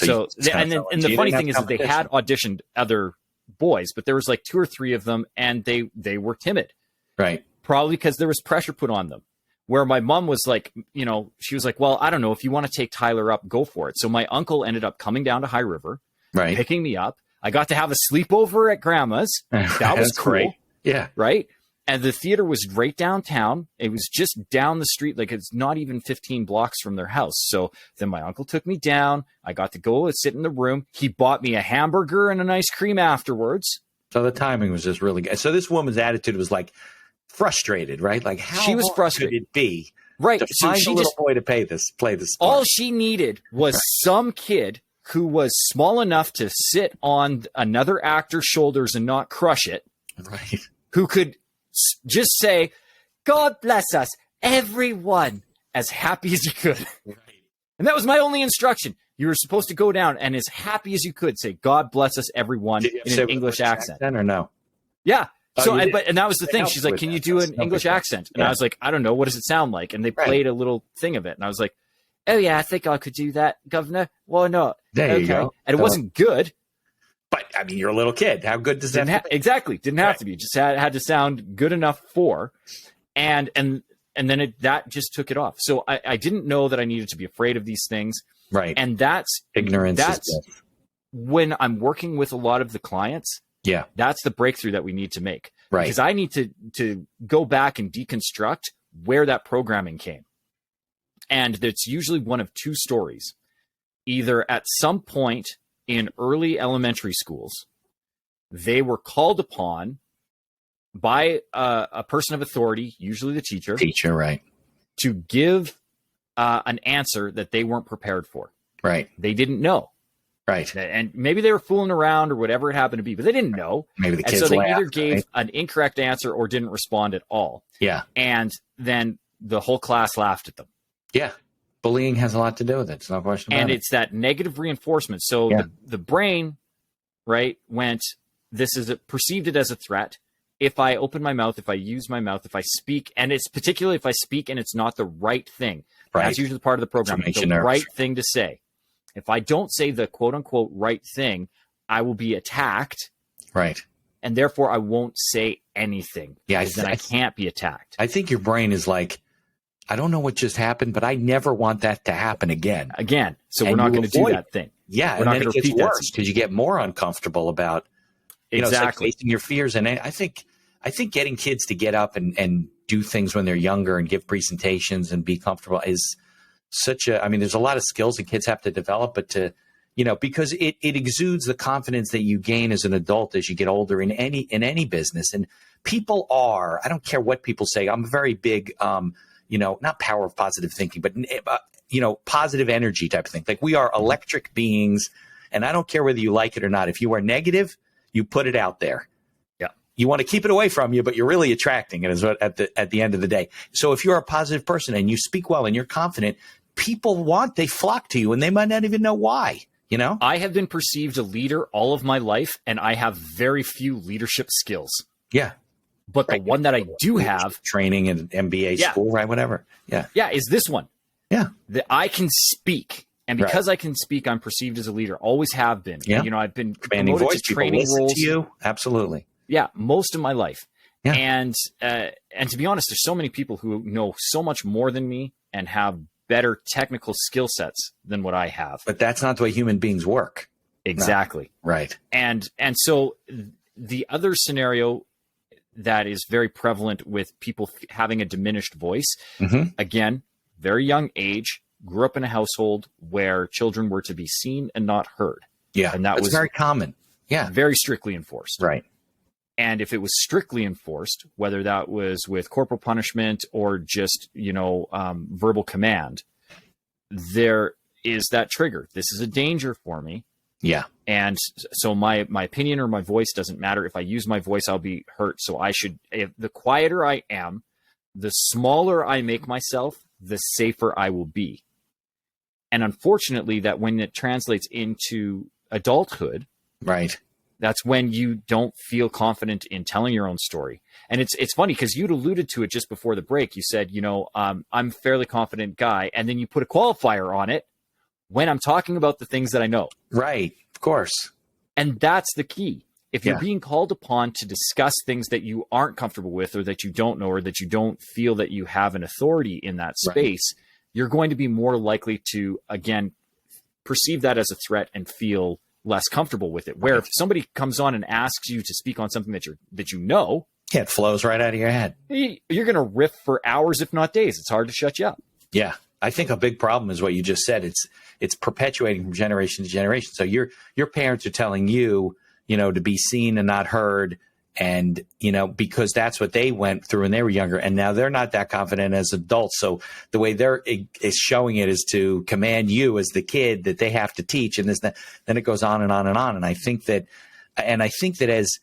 And the funny thing is that they had auditioned other boys, but there was like 2 or 3 of them, and they were timid. Right. Probably because there was pressure put on them. Where my mom was like, she was like, well, I don't know, if you want to take Tyler up, go for it. So my uncle ended up coming down to High River, picking me up. I got to have a sleepover at grandma's. That was cool. Great. Yeah. Right. And the theater was right downtown. It was just down the street. Like, it's not even 15 blocks from their house. So then my uncle took me down. I got to go and sit in the room. He bought me a hamburger and an ice cream afterwards. So the timing was just really good. So this woman's attitude was like frustrated, right? Like, how she was frustrated. Could it be right to find a little boy to play this part? All she needed was some kid who was small enough to sit on another actor's shoulders and not crush it. Right. Who could just say, "God bless us, everyone," as happy as you could. Right. And that was my only instruction. You were supposed to go down and as happy as you could say, "God bless us, everyone," in an English accent. Or no? Yeah. So, and that was the thing. She's like, "Can you do an English accent?" And I was like, "I don't know. What does it sound like?" And they played a little thing of it. And I was like, "Oh yeah, I think I could do that, Governor. Why not?" There you go. And it wasn't good. But I mean, you're a little kid. How good does that? Exactly. Didn't have to be. Just had to sound good enough for, and then that just took it off. So I didn't know that I needed to be afraid of these things. Right. And that's ignorance. That's when I'm working with a lot of the clients. Yeah. That's the breakthrough that we need to make. Right. Because I need to go back and deconstruct where that programming came. And it's usually one of 2 stories. Either at some point in early elementary schools, they were called upon by a person of authority, usually the teacher. Right. To give an answer that they weren't prepared for. Right. They didn't know. Right. And maybe they were fooling around or whatever it happened to be, but they didn't know. Maybe the kids and so they laughed, either gave an incorrect answer or didn't respond at all. Yeah. And then the whole class laughed at them. Yeah. Bullying has a lot to do with it. It's no question about it. And it's that negative reinforcement. So the brain, went, this is perceived it as a threat. If I open my mouth, if I use my mouth, if I speak, and it's particularly if I speak and it's not the right thing. Right. That's usually part of the program. The right thing to say. If I don't say the quote unquote right thing, I will be attacked. Right. And therefore I won't say anything. Yeah. Then I can't be attacked. I think your brain is like, I don't know what just happened, but I never want that to happen again. So we're not going to do that thing. Yeah. We're and then it gets worse because you get more uncomfortable about exactly facing your fears. And I think getting kids to get up and do things when they're younger and give presentations and be comfortable is I mean, there's a lot of skills that kids have to develop, but because it exudes the confidence that you gain as an adult as you get older in any business. And people I don't care what people say. I'm a very big, not power of positive thinking, but, positive energy type of thing. Like, we are electric beings, and I don't care whether you like it or not. If you are negative, you put it out there. Yeah. You want to keep it away from you, but you're really attracting it at the end of the day. So if you're a positive person and you speak well and you're confident, they flock to you, and they might not even know why. I have been perceived a leader all of my life, and I have very few leadership skills. Yeah. But the one that I do have, training in MBA school, right? Whatever. Yeah. Yeah. Is this one. Yeah. That I can speak. And because I can speak, I'm perceived as a leader. Always have been. Yeah. I've been commanding promoted voice, to training roles. To you. Absolutely. Yeah. Most of my life. Yeah. And to be honest, there's so many people who know so much more than me and have better technical skill sets than what I have. But that's not the way human beings work. Exactly. No. Right. And so the other scenario that is very prevalent with people having a diminished voice, again, very young age, grew up in a household where children were to be seen and not heard. Yeah. And that was very common. Yeah. Very strictly enforced. Right. And if it was strictly enforced, whether that was with corporal punishment or just, verbal command, there is that trigger. This is a danger for me. Yeah. And so my opinion or my voice doesn't matter. If I use my voice, I'll be hurt. So the quieter I am, the smaller I make myself, the safer I will be. And unfortunately, that when it translates into adulthood, right, that's when you don't feel confident in telling your own story. And it's funny because you'd alluded to it just before the break. You said, I'm a fairly confident guy. And then you put a qualifier on it when I'm talking about the things that I know. Right. Of course. And that's the key. If you're being called upon to discuss things that you aren't comfortable with, or that you don't know, or that you don't feel that you have an authority in that space, you're going to be more likely to, again, perceive that as a threat and feel less comfortable with it. Where if somebody comes on and asks you to speak on something that it flows right out of your head. You're going to riff for hours, if not days. It's hard to shut you up. Yeah. I think a big problem is what you just said. It's perpetuating from generation to generation. So your parents are telling you, to be seen and not heard. And, because that's what they went through when they were younger. And now they're not that confident as adults. So the way they're is showing it is to command you as the kid that they have to teach. And then it goes on and on and on. And I think that as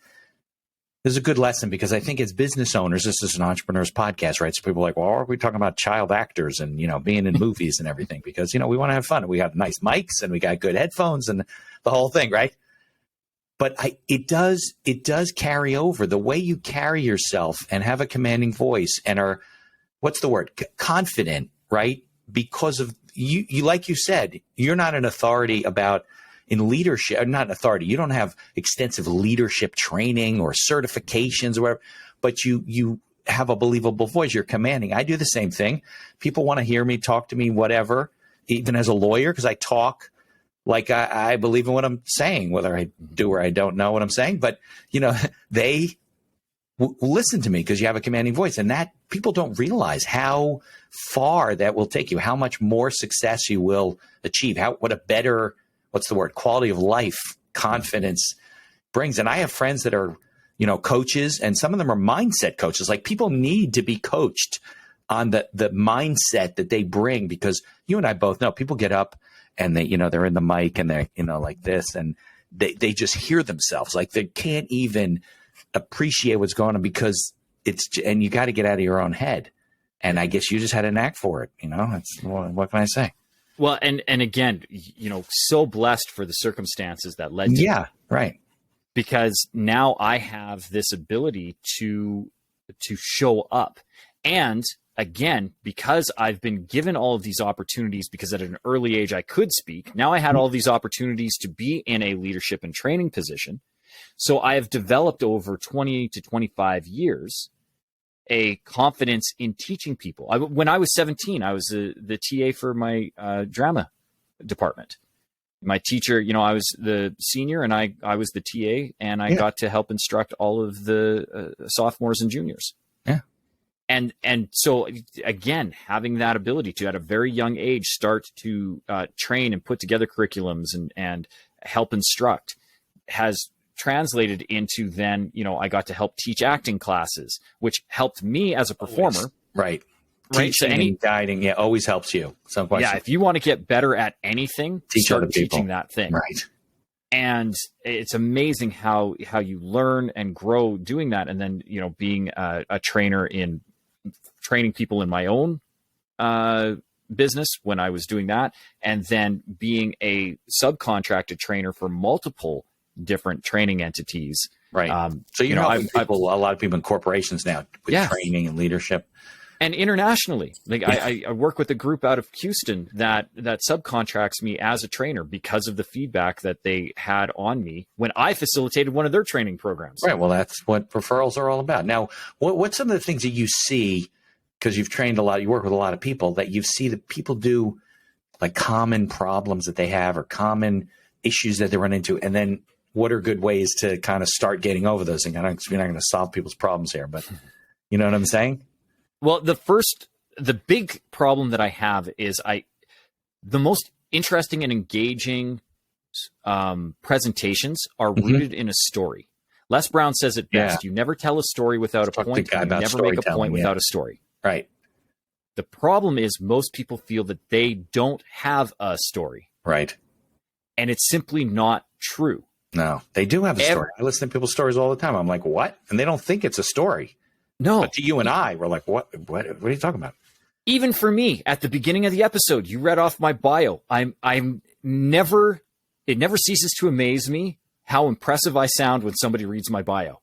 this is a good lesson, because I think as business owners, this is an entrepreneur's podcast, right? So people are like, well, are we talking about child actors and, being in movies and everything? Because, we want to have fun. We got nice mics and we got good headphones and the whole thing, right? But it does carry over the way you carry yourself and have a commanding voice and are, what's the word? Confident, right? Because of you, like you said, you're not an authority in leadership, not an authority. You don't have extensive leadership training or certifications or whatever, but you have a believable voice. You're commanding. I do the same thing. People want to hear me, talk to me, whatever, even as a lawyer, because I talk like I believe in what I'm saying, whether I do or I don't know what I'm saying. But, they listen to me because you have a commanding voice. And that people don't realize how far that will take you, how much more success you will achieve, what a better, what's the word, quality of life, confidence brings. And I have friends that are, coaches, and some of them are mindset coaches. Like, people need to be coached on the mindset that they bring, because you and I both know people get up and they, they're in the mic and they're, like this, and they just hear themselves. Like, they can't even appreciate what's going on because and you got to get out of your own head. And I guess you just had a knack for it. What can I say? Well, and again, so blessed for the circumstances that led to yeah, right. Because now I have this ability to show up. And again, because I've been given all of these opportunities, because at an early age I could speak, now I had all these opportunities to be in a leadership and training position. So I have developed over 20 to 25 years a confidence in teaching people. When I was 17, I was the TA for my drama department. My teacher, I was the senior and I was the TA, and I got to help instruct all of the sophomores and juniors. Yeah. And so again, having that ability to at a very young age start to train and put together curriculums and help instruct has translated into then, I got to help teach acting classes, which helped me as a performer. Right. Right. Teaching and guiding, always helps you. If you want to get better at anything, start teaching that thing. Right. And it's amazing how you learn and grow doing that. And then, being a trainer in training people in my own business when I was doing that, and then being a subcontracted trainer for multiple different training entities. Right. So you're helping a lot of people in corporations now with training and leadership. And internationally, I work with a group out of Houston that subcontracts me as a trainer because of the feedback that they had on me when I facilitated one of their training programs. Right. Well, that's what referrals are all about. Now, what's some of the things that you see, because you've trained a lot, you work with a lot of people, that you see that people do, like common problems that they have or common issues that they run into, and then what are good ways to kind of start getting over those things? We're not going to solve people's problems here, but you know what I'm saying? Well, the big problem that I have is the most interesting and engaging presentations are rooted in a story. Les Brown says it best. You never tell a story without a point. You never make a point without a story. Right. The problem is most people feel that they don't have a story. Right. And it's simply not true. No, they do have a story. I listen to people's stories all the time. I'm like, what? And they don't think it's a story. No. But to you and I, we're like, what are you talking about? Even for me, at the beginning of the episode, you read off my bio. It never ceases to amaze me how impressive I sound when somebody reads my bio.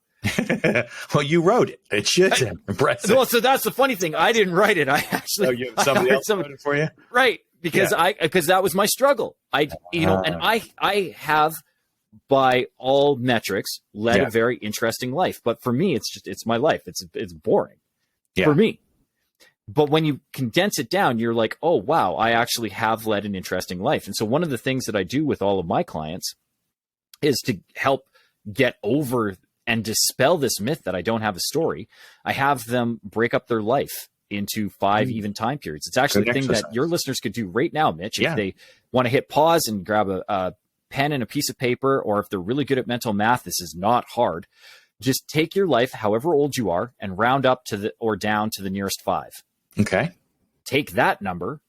Well, you wrote it. It should sound impressive. Well, so that's the funny thing. I didn't write it. I actually somebody else wrote it for you, right? Because because that was my struggle. And I have, by all metrics, led a very interesting life. But for me, it's my life. It's boring for me. But when you condense it down, you're like, oh, wow, I actually have led an interesting life. And so one of the things that I do with all of my clients is to help get over and dispel this myth that I don't have a story. I have them break up their life into 5 even time periods. It's actually a thing that your listeners could do right now, Mitch, if they want to hit pause and grab a pen and a piece of paper, or if they're really good at mental math, this is not hard. Just take your life, however old you are, and round up or down to the nearest 5. Okay. Take that number,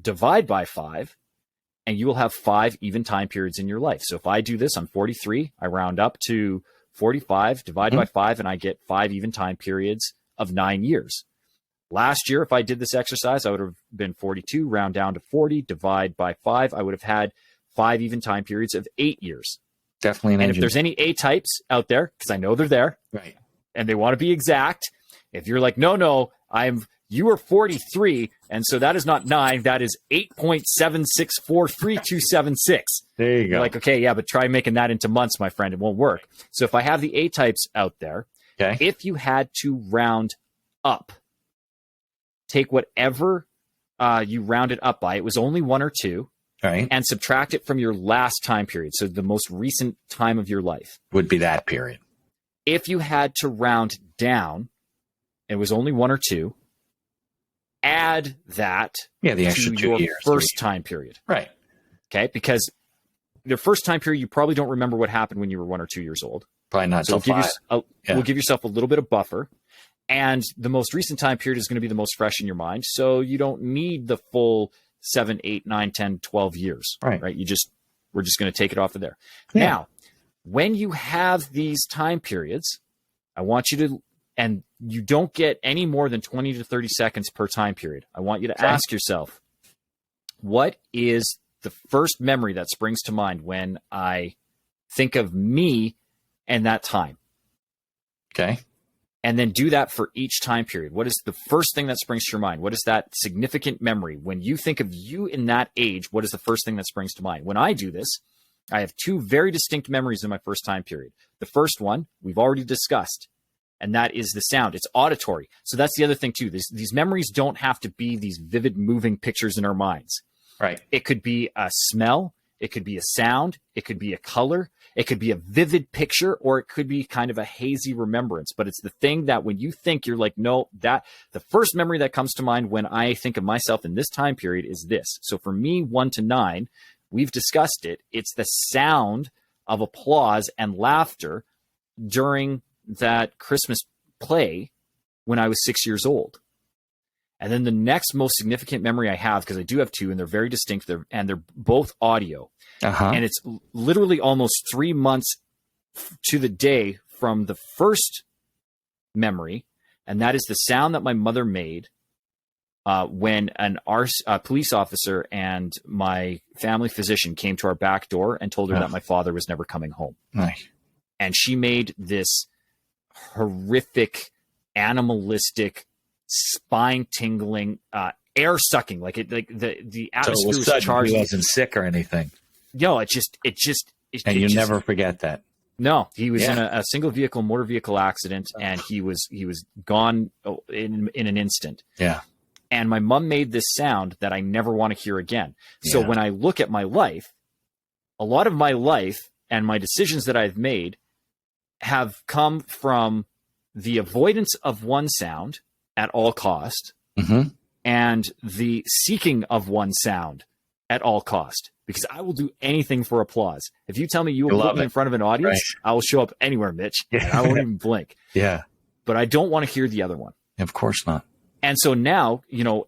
divide by 5, and you will have 5 even time periods in your life. So if I do this, I'm 43, I round up to 45, divide by 5, and I get 5 even time periods of 9 years. Last year, if I did this exercise, I would have been 42, round down to 40, divide by 5, I would have had 5 even time periods of 8 years. Definitely an engine. And if there's any A types out there, because I know they're there, right, and they want to be exact, if you're like, no, you are 43, and so that is not 9, that is 8.7643276. There you go. You're like, okay, yeah, but try making that into months, my friend. It won't work. So if I have the A types out there, if you had to round up, take whatever you rounded up by, it was only 1 or 2, right, and subtract it from your last time period. So the most recent time of your life would be that period. If you had to round down, it was only 1 or 2, add that the extra to 2 your years, first time period. Right. Okay. Because the first time period, you probably don't remember what happened when you were 1 or 2 years old. Probably not so until 5. We'll give yourself a little bit of buffer. And the most recent time period is going to be the most fresh in your mind. So you don't need the full 7, 8, 9, 10, 12 years. Right. We're just going to take it off of there. Yeah. Now, when you have these time periods, I want you to, and you don't get any more than 20 to 30 seconds per time period. I want you to ask yourself, what is the first memory that springs to mind when I think of me and that time? Okay. And then do that for each time period. What is the first thing that springs to your mind? What is that significant memory? When you think of you in that age, what is the first thing that springs to mind? When I do this, I have 2 very distinct memories in my first time period. The first one, we've already discussed, and that is the sound. It's auditory. So that's the other thing too. These memories don't have to be these vivid moving pictures in our minds. Right. It could be a smell. it could be a sound, it could be a color, it could be a vivid picture, or it could be kind of a hazy remembrance. But it's the thing that when you think, you're like, no, that the first memory that comes to mind when I think of myself in this time period is this. So for me, 1 to 9, we've discussed it. It's the sound of applause and laughter during that Christmas play when I was 6 years old. And then the next most significant memory I have, because I do have two and they're very distinct, they're both audio. And it's literally almost 3 months to the day from the first memory. And that is the sound that my mother made when a police officer and my family physician came to our back door and told her that my father was never coming home. Nice. And she made this horrific, animalistic, spine-tingling, air-sucking, like the atmosphere was charged. He wasn't sick or anything. No, and you never forget that. No, he was in a single vehicle motor vehicle accident, and he was gone in an instant. Yeah. And my mom made this sound that I never want to hear again. So when I look at my life, a lot of my life and my decisions that I've made have come from the avoidance of one sound at all cost, and the seeking of one sound at all cost, because I will do anything for applause. If you tell me you will put me in front of an audience, I will show up anywhere, Mitch. I won't even blink. Yeah. But I don't want to hear the other one. Of course not. And so now,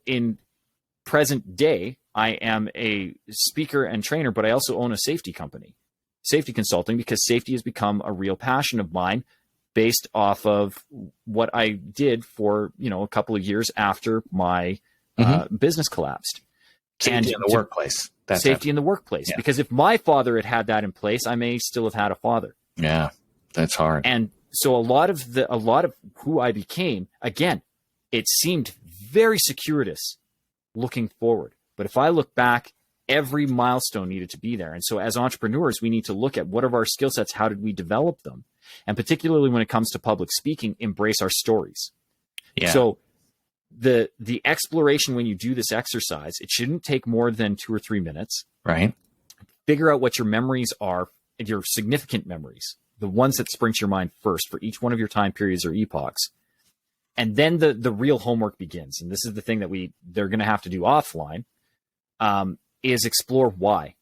in present day, I am a speaker and trainer, but I also own a safety company, safety consulting, because safety has become a real passion of mine, based off of what I did for, a couple of years after my business collapsed. Safety in the workplace. Safety in the workplace. Yeah. Because if my father had that in place, I may still have had a father. Yeah, that's hard. And so a lot of who I became, again, it seemed very circuitous looking forward. But if I look back, every milestone needed to be there. And so as entrepreneurs, we need to look at what are our skill sets, how did we develop them? And particularly when it comes to public speaking, embrace our stories. Yeah. So the exploration, when you do this exercise, it shouldn't take more than 2 or 3 minutes. Right. Figure out what your memories are, your significant memories, the ones that spring to your mind first for each one of your time periods or epochs. And then the real homework begins. And this is the thing that they're going to have to do offline, is explore why.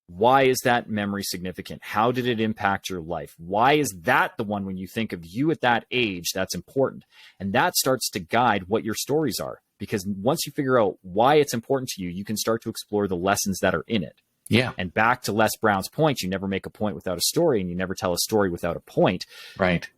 Why is that memory significant? How did it impact your life? Why is that the one, when you think of you at that age, that's important? And that starts to guide what your stories are. Because once you figure out why it's important to you, you can start to explore the lessons that are in it. Yeah. And back to Les Brown's point, you never make a point without a story, and you never tell a story without a point. Right.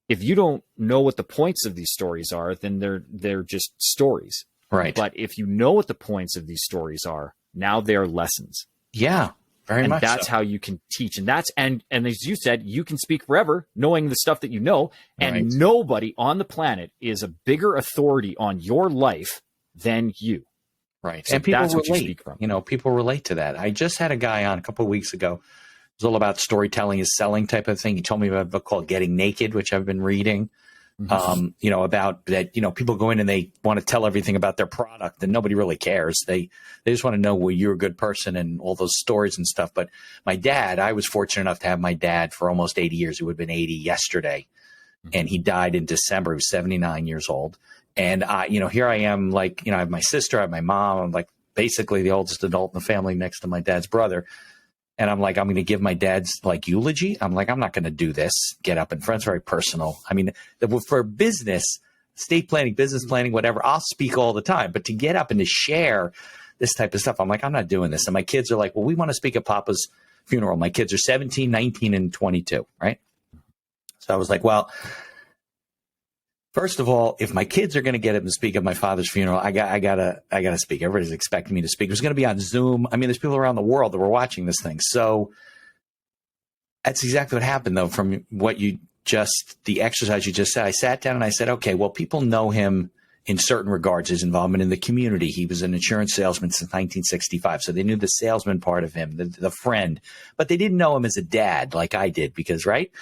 If you don't know what the points of these stories are, then they're just stories. Right. But if you know what the points of these stories are, now they are lessons. Yeah, very much. And that's how you can teach. And and as you said, you can speak forever knowing the stuff that you know. And nobody on the planet is a bigger authority on your life than you. Right. So and people that's relate. What you speak from. People relate to that. I just had a guy on a couple of weeks ago. It was all about storytelling is selling type of thing. He told me about a book called Getting Naked, which I've been reading. About that, people go in and they want to tell everything about their product and nobody really cares. They just want to know, well, you're a good person and all those stories and stuff. But my dad, I was fortunate enough to have my dad for almost 80 years. He would have been 80 yesterday. And he died in December. He was 79 years old. And here I am, I have my sister, I have my mom. I'm like basically the oldest adult in the family next to my dad's brother. And I'm like, I'm going to give my dad's eulogy. I'm like, I'm not going to do this. Get up in front. It's very personal. I mean, for business, estate planning, business planning, whatever, I'll speak all the time. But to get up and to share this type of stuff, I'm like, I'm not doing this. And my kids are like, well, we want to speak at Papa's funeral. My kids are 17, 19, and 22. Right. So I was like, well, first of all, if my kids are going to get up and speak at my father's funeral, I gotta speak. Everybody's expecting me to speak. It was going to be on Zoom. I mean, there's people around the world that were watching this thing. So that's exactly what happened, though, from the exercise you just said. I sat down and I said, okay, well, people know him in certain regards, his involvement in the community. He was an insurance salesman since 1965. So they knew the salesman part of him, the friend, but they didn't know him as a dad like I did because, right?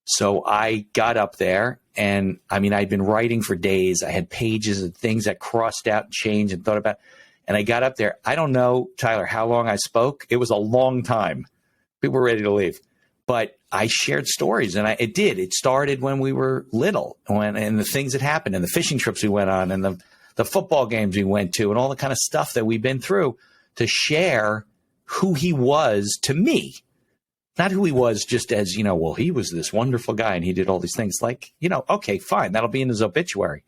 So I got up there and I'd been writing for days. I had pages of things that crossed out and changed and thought about, And I got up there. I don't know, Tyler, how long I spoke. It was a long time. People were ready to leave. But I shared stories, and it started when we were little, and the things that happened, and the fishing trips we went on, and the football games we went to, and all the kind of stuff that we've been through, to share who he was to me. Not who he was just as, well, he was this wonderful guy and he did all these things. Like, okay, fine, that'll be in his obituary.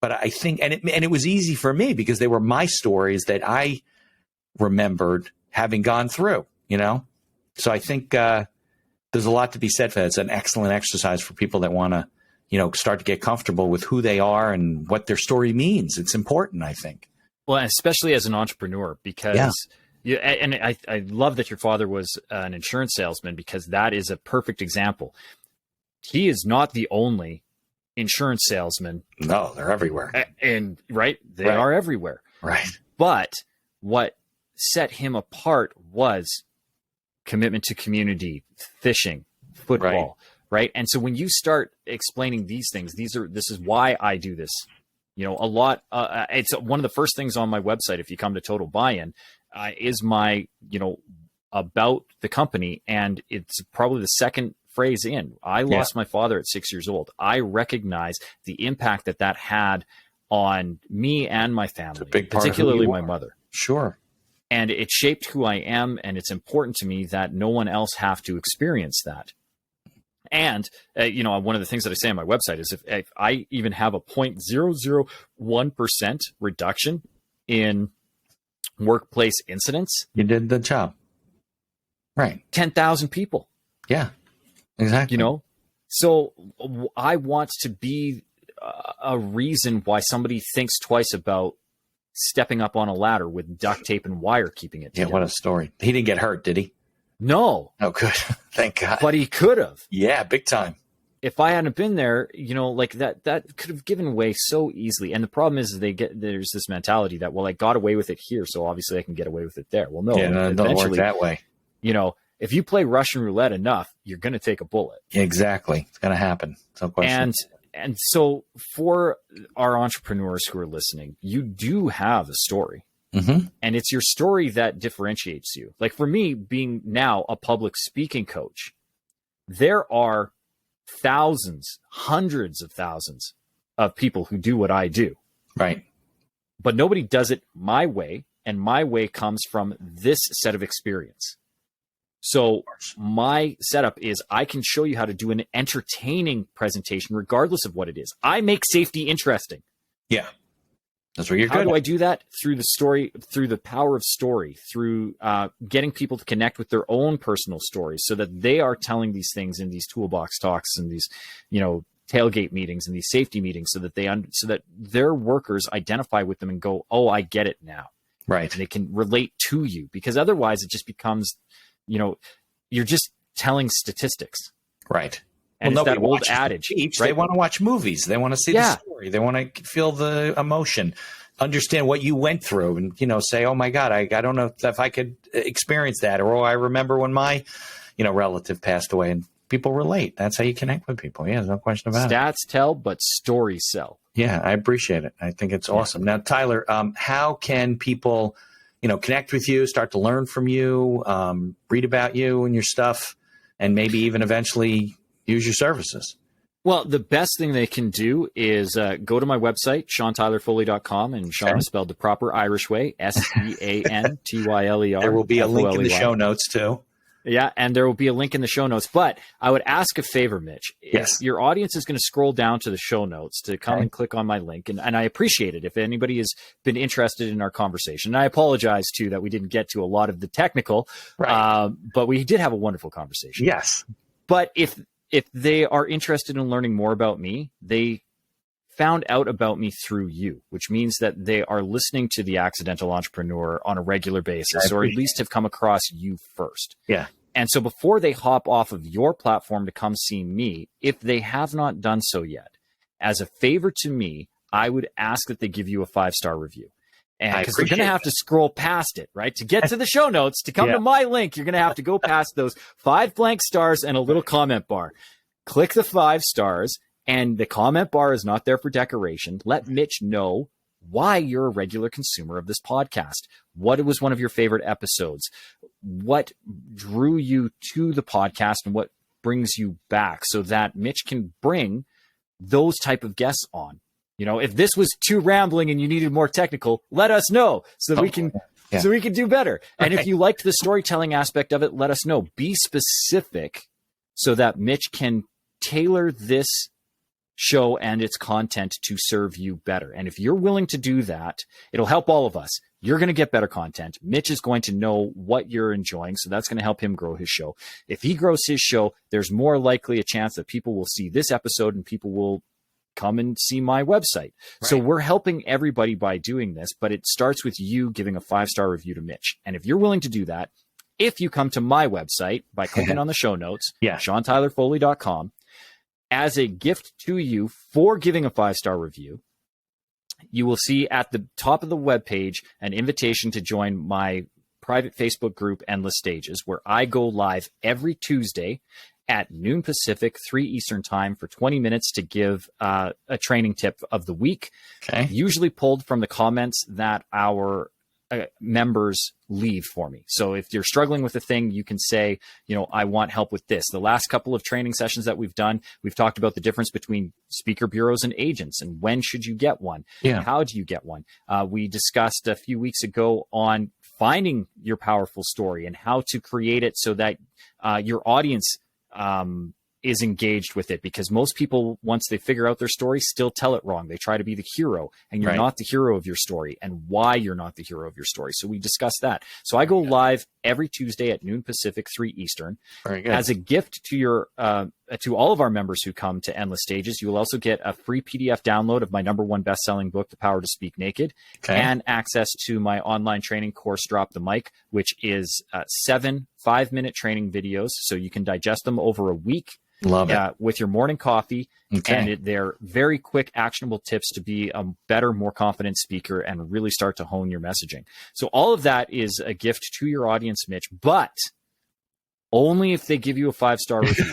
But I think, and it was easy for me because they were my stories that I remembered having gone through, So I think there's a lot to be said for that. It's an excellent exercise for people that want to, start to get comfortable with who they are and what their story means. It's important, I think. Well, especially as an entrepreneur, because and I love that your father was an insurance salesman, because that is a perfect example. He is not the only insurance salesman. No, they're everywhere. And they are everywhere. Right. But what set him apart was commitment to community, fishing, football, right? And so when you start explaining these things, this is why I do this. A lot. It's one of the first things on my website. If you come to Total Buy-In, is my about the company, and it's probably the second phrase in. I lost my father at 6 years old. I recognize the impact that had on me and my family, particularly my mother. Sure. And it shaped who I am, and it's important to me that no one else have to experience that. And, one of the things that I say on my website is if I even have a 0.001% reduction in workplace incidents, you did the job. Right. 10,000 people. Yeah, exactly. So I want to be a reason why somebody thinks twice about stepping up on a ladder with duct tape and wire keeping it together. Yeah, what a story. He didn't get hurt, did he? No. Oh, good. Thank God. But he could have. Yeah, big time. If I hadn't been there, that could have given way so easily. And the problem is there's this mentality that, well, I got away with it here, so obviously I can get away with it there. Well, no, it don't work that way. If you play Russian roulette enough, you're going to take a bullet. Exactly. It's going to happen. No question. And so for our entrepreneurs who are listening, you do have a story. Mm-hmm. And it's your story that differentiates you. Like for me, being now a public speaking coach, there are thousands, hundreds of thousands of people who do what I do. Right. But nobody does it my way. And my way comes from this set of experience. So my setup is I can show you how to do an entertaining presentation, regardless of what it is. I make safety interesting. Yeah. That's where you're good. How do I do that? Through the story, through the power of story, through getting people to connect with their own personal stories so that they are telling these things in these toolbox talks and these, tailgate meetings and these safety meetings so that so that their workers identify with them and go, oh, I get it now. Right. And they can relate to you, because otherwise it just becomes, you're just telling statistics. Right. And it's that old adage, right? They want to watch movies. They want to see the story. They want to feel the emotion, understand what you went through, and, say, oh my God, I don't know if I could experience that. Or, oh, I remember when my, relative passed away, and people relate. That's how you connect with people. Yeah, there's no question about it. Stats tell, but stories sell. Yeah, I appreciate it. I think it's awesome. Now, Tyler, how can people, connect with you, start to learn from you, read about you and your stuff, and maybe even eventually use your services? Well, the best thing they can do is go to my website, SeanTylerFoley.com, and Sean is spelled the proper Irish way, SeanTyler. There will be a link in the show notes too. Yeah, and there will be a link in the show notes. But I would ask a favor, Mitch. Yes. If your audience is going to scroll down to the show notes to come and click on my link, and I appreciate it if anybody has been interested in our conversation. And I apologize, too, that we didn't get to a lot of the technical, but we did have a wonderful conversation. Yes. But if they are interested in learning more about me, they found out about me through you, which means that they are listening to The Accidental Entrepreneur on a regular basis, or at least have come across you first. Yeah. And so before they hop off of your platform to come see me, if they have not done so yet, as a favor to me, I would ask that they give you a 5-star review. And because they're going to have to scroll past it, right? To get to the show notes, to come to my link, you're going to have to go past those 5 blank stars and a little comment bar. Click the 5 stars, and the comment bar is not there for decoration. Let Mitch know why you're a regular consumer of this podcast. What was one of your favorite episodes? What drew you to the podcast and what brings you back, so that Mitch can bring those type of guests on. You know, if this was too rambling and you needed more technical, let us know so that we can do better. And if you liked the storytelling aspect of it, let us know. Be specific so that Mitch can tailor this show and its content to serve you better. And if you're willing to do that, it'll help all of us. You're going to get better content. Mitch is going to know what you're enjoying, so that's going to help him grow his show. If he grows his show, there's more likely a chance that people will see this episode and people will come and see my website. Right. So we're helping everybody by doing this, but it starts with you giving a 5-star review to Mitch. And if you're willing to do that, if you come to my website by clicking on the show notes, SeanTylerFoley.com, as a gift to you for giving a 5-star review, you will see at the top of the webpage an invitation to join my private Facebook group, Endless Stages, where I go live every Tuesday at noon Pacific, 3 Eastern time for 20 minutes to give a training tip of the week, usually pulled from the comments that our members leave for me. So if you're struggling with a thing, you can say, you know, I want help with this. The last couple of training sessions that we've done, we've talked about the difference between speaker bureaus and agents and when should you get one? How do you get one? We discussed a few weeks ago on finding your powerful story and how to create it so that your audience is engaged with it, because most people, once they figure out their story, still tell it wrong. They try to be the hero, and you're not the hero of your story, and why you're not the hero of your story. So we discussed that. So I go live every Tuesday at noon Pacific, 3 Eastern. Very good. As a gift to your to all of our members who come to Endless Stages, you will also get a free PDF download of my #1 best-selling book, The Power to Speak Naked, and access to my online training course, Drop the Mic, which is 7 5-minute training videos, so you can digest them over a week. Love it. With your morning coffee. And they're very quick, actionable tips to be a better, more confident speaker and really start to hone your messaging. So all of that is a gift to your audience, Mitch, but only if they give you a 5-star review.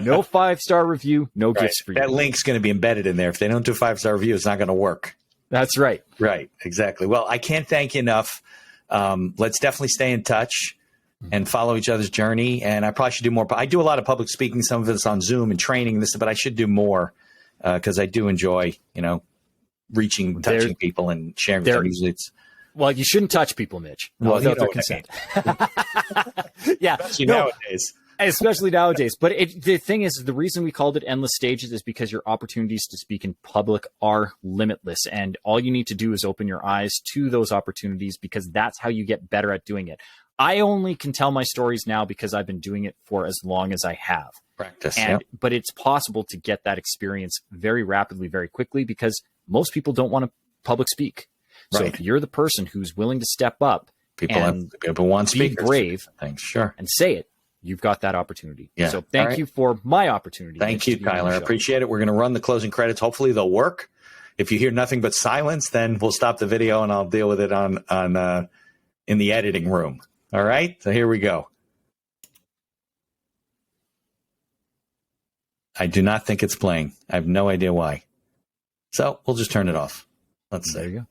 No 5-star review, no gifts for you. That link's going to be embedded in there. If they don't do a 5-star review, it's not going to work. That's right. Right. Exactly. Well, I can't thank you enough. Let's definitely stay in touch and follow each other's journey. And I probably should do more. I do a lot of public speaking. Some of it's on Zoom and training this, but I should do more because I do enjoy, you know, touching people and sharing with them. Usually it's, well, you shouldn't touch people, Mitch, without their consent. Especially nowadays. But the thing is, the reason we called it Endless Stages is because your opportunities to speak in public are limitless. And all you need to do is open your eyes to those opportunities, because that's how you get better at doing it. I only can tell my stories now because I've been doing it for as long as I have. Practice. But it's possible to get that experience very rapidly, very quickly, because most people don't want to public speak. So if you're the person who's willing to step up and be brave and say it, you've got that opportunity. So thank you for my opportunity. Thank you, Tyler. I appreciate it. We're going to run the closing credits. Hopefully they'll work. If you hear nothing but silence, then we'll stop the video and I'll deal with it on in the editing room. All right, so here we go. I do not think it's playing. I have no idea why. So we'll just turn it off. Let's see. There you go.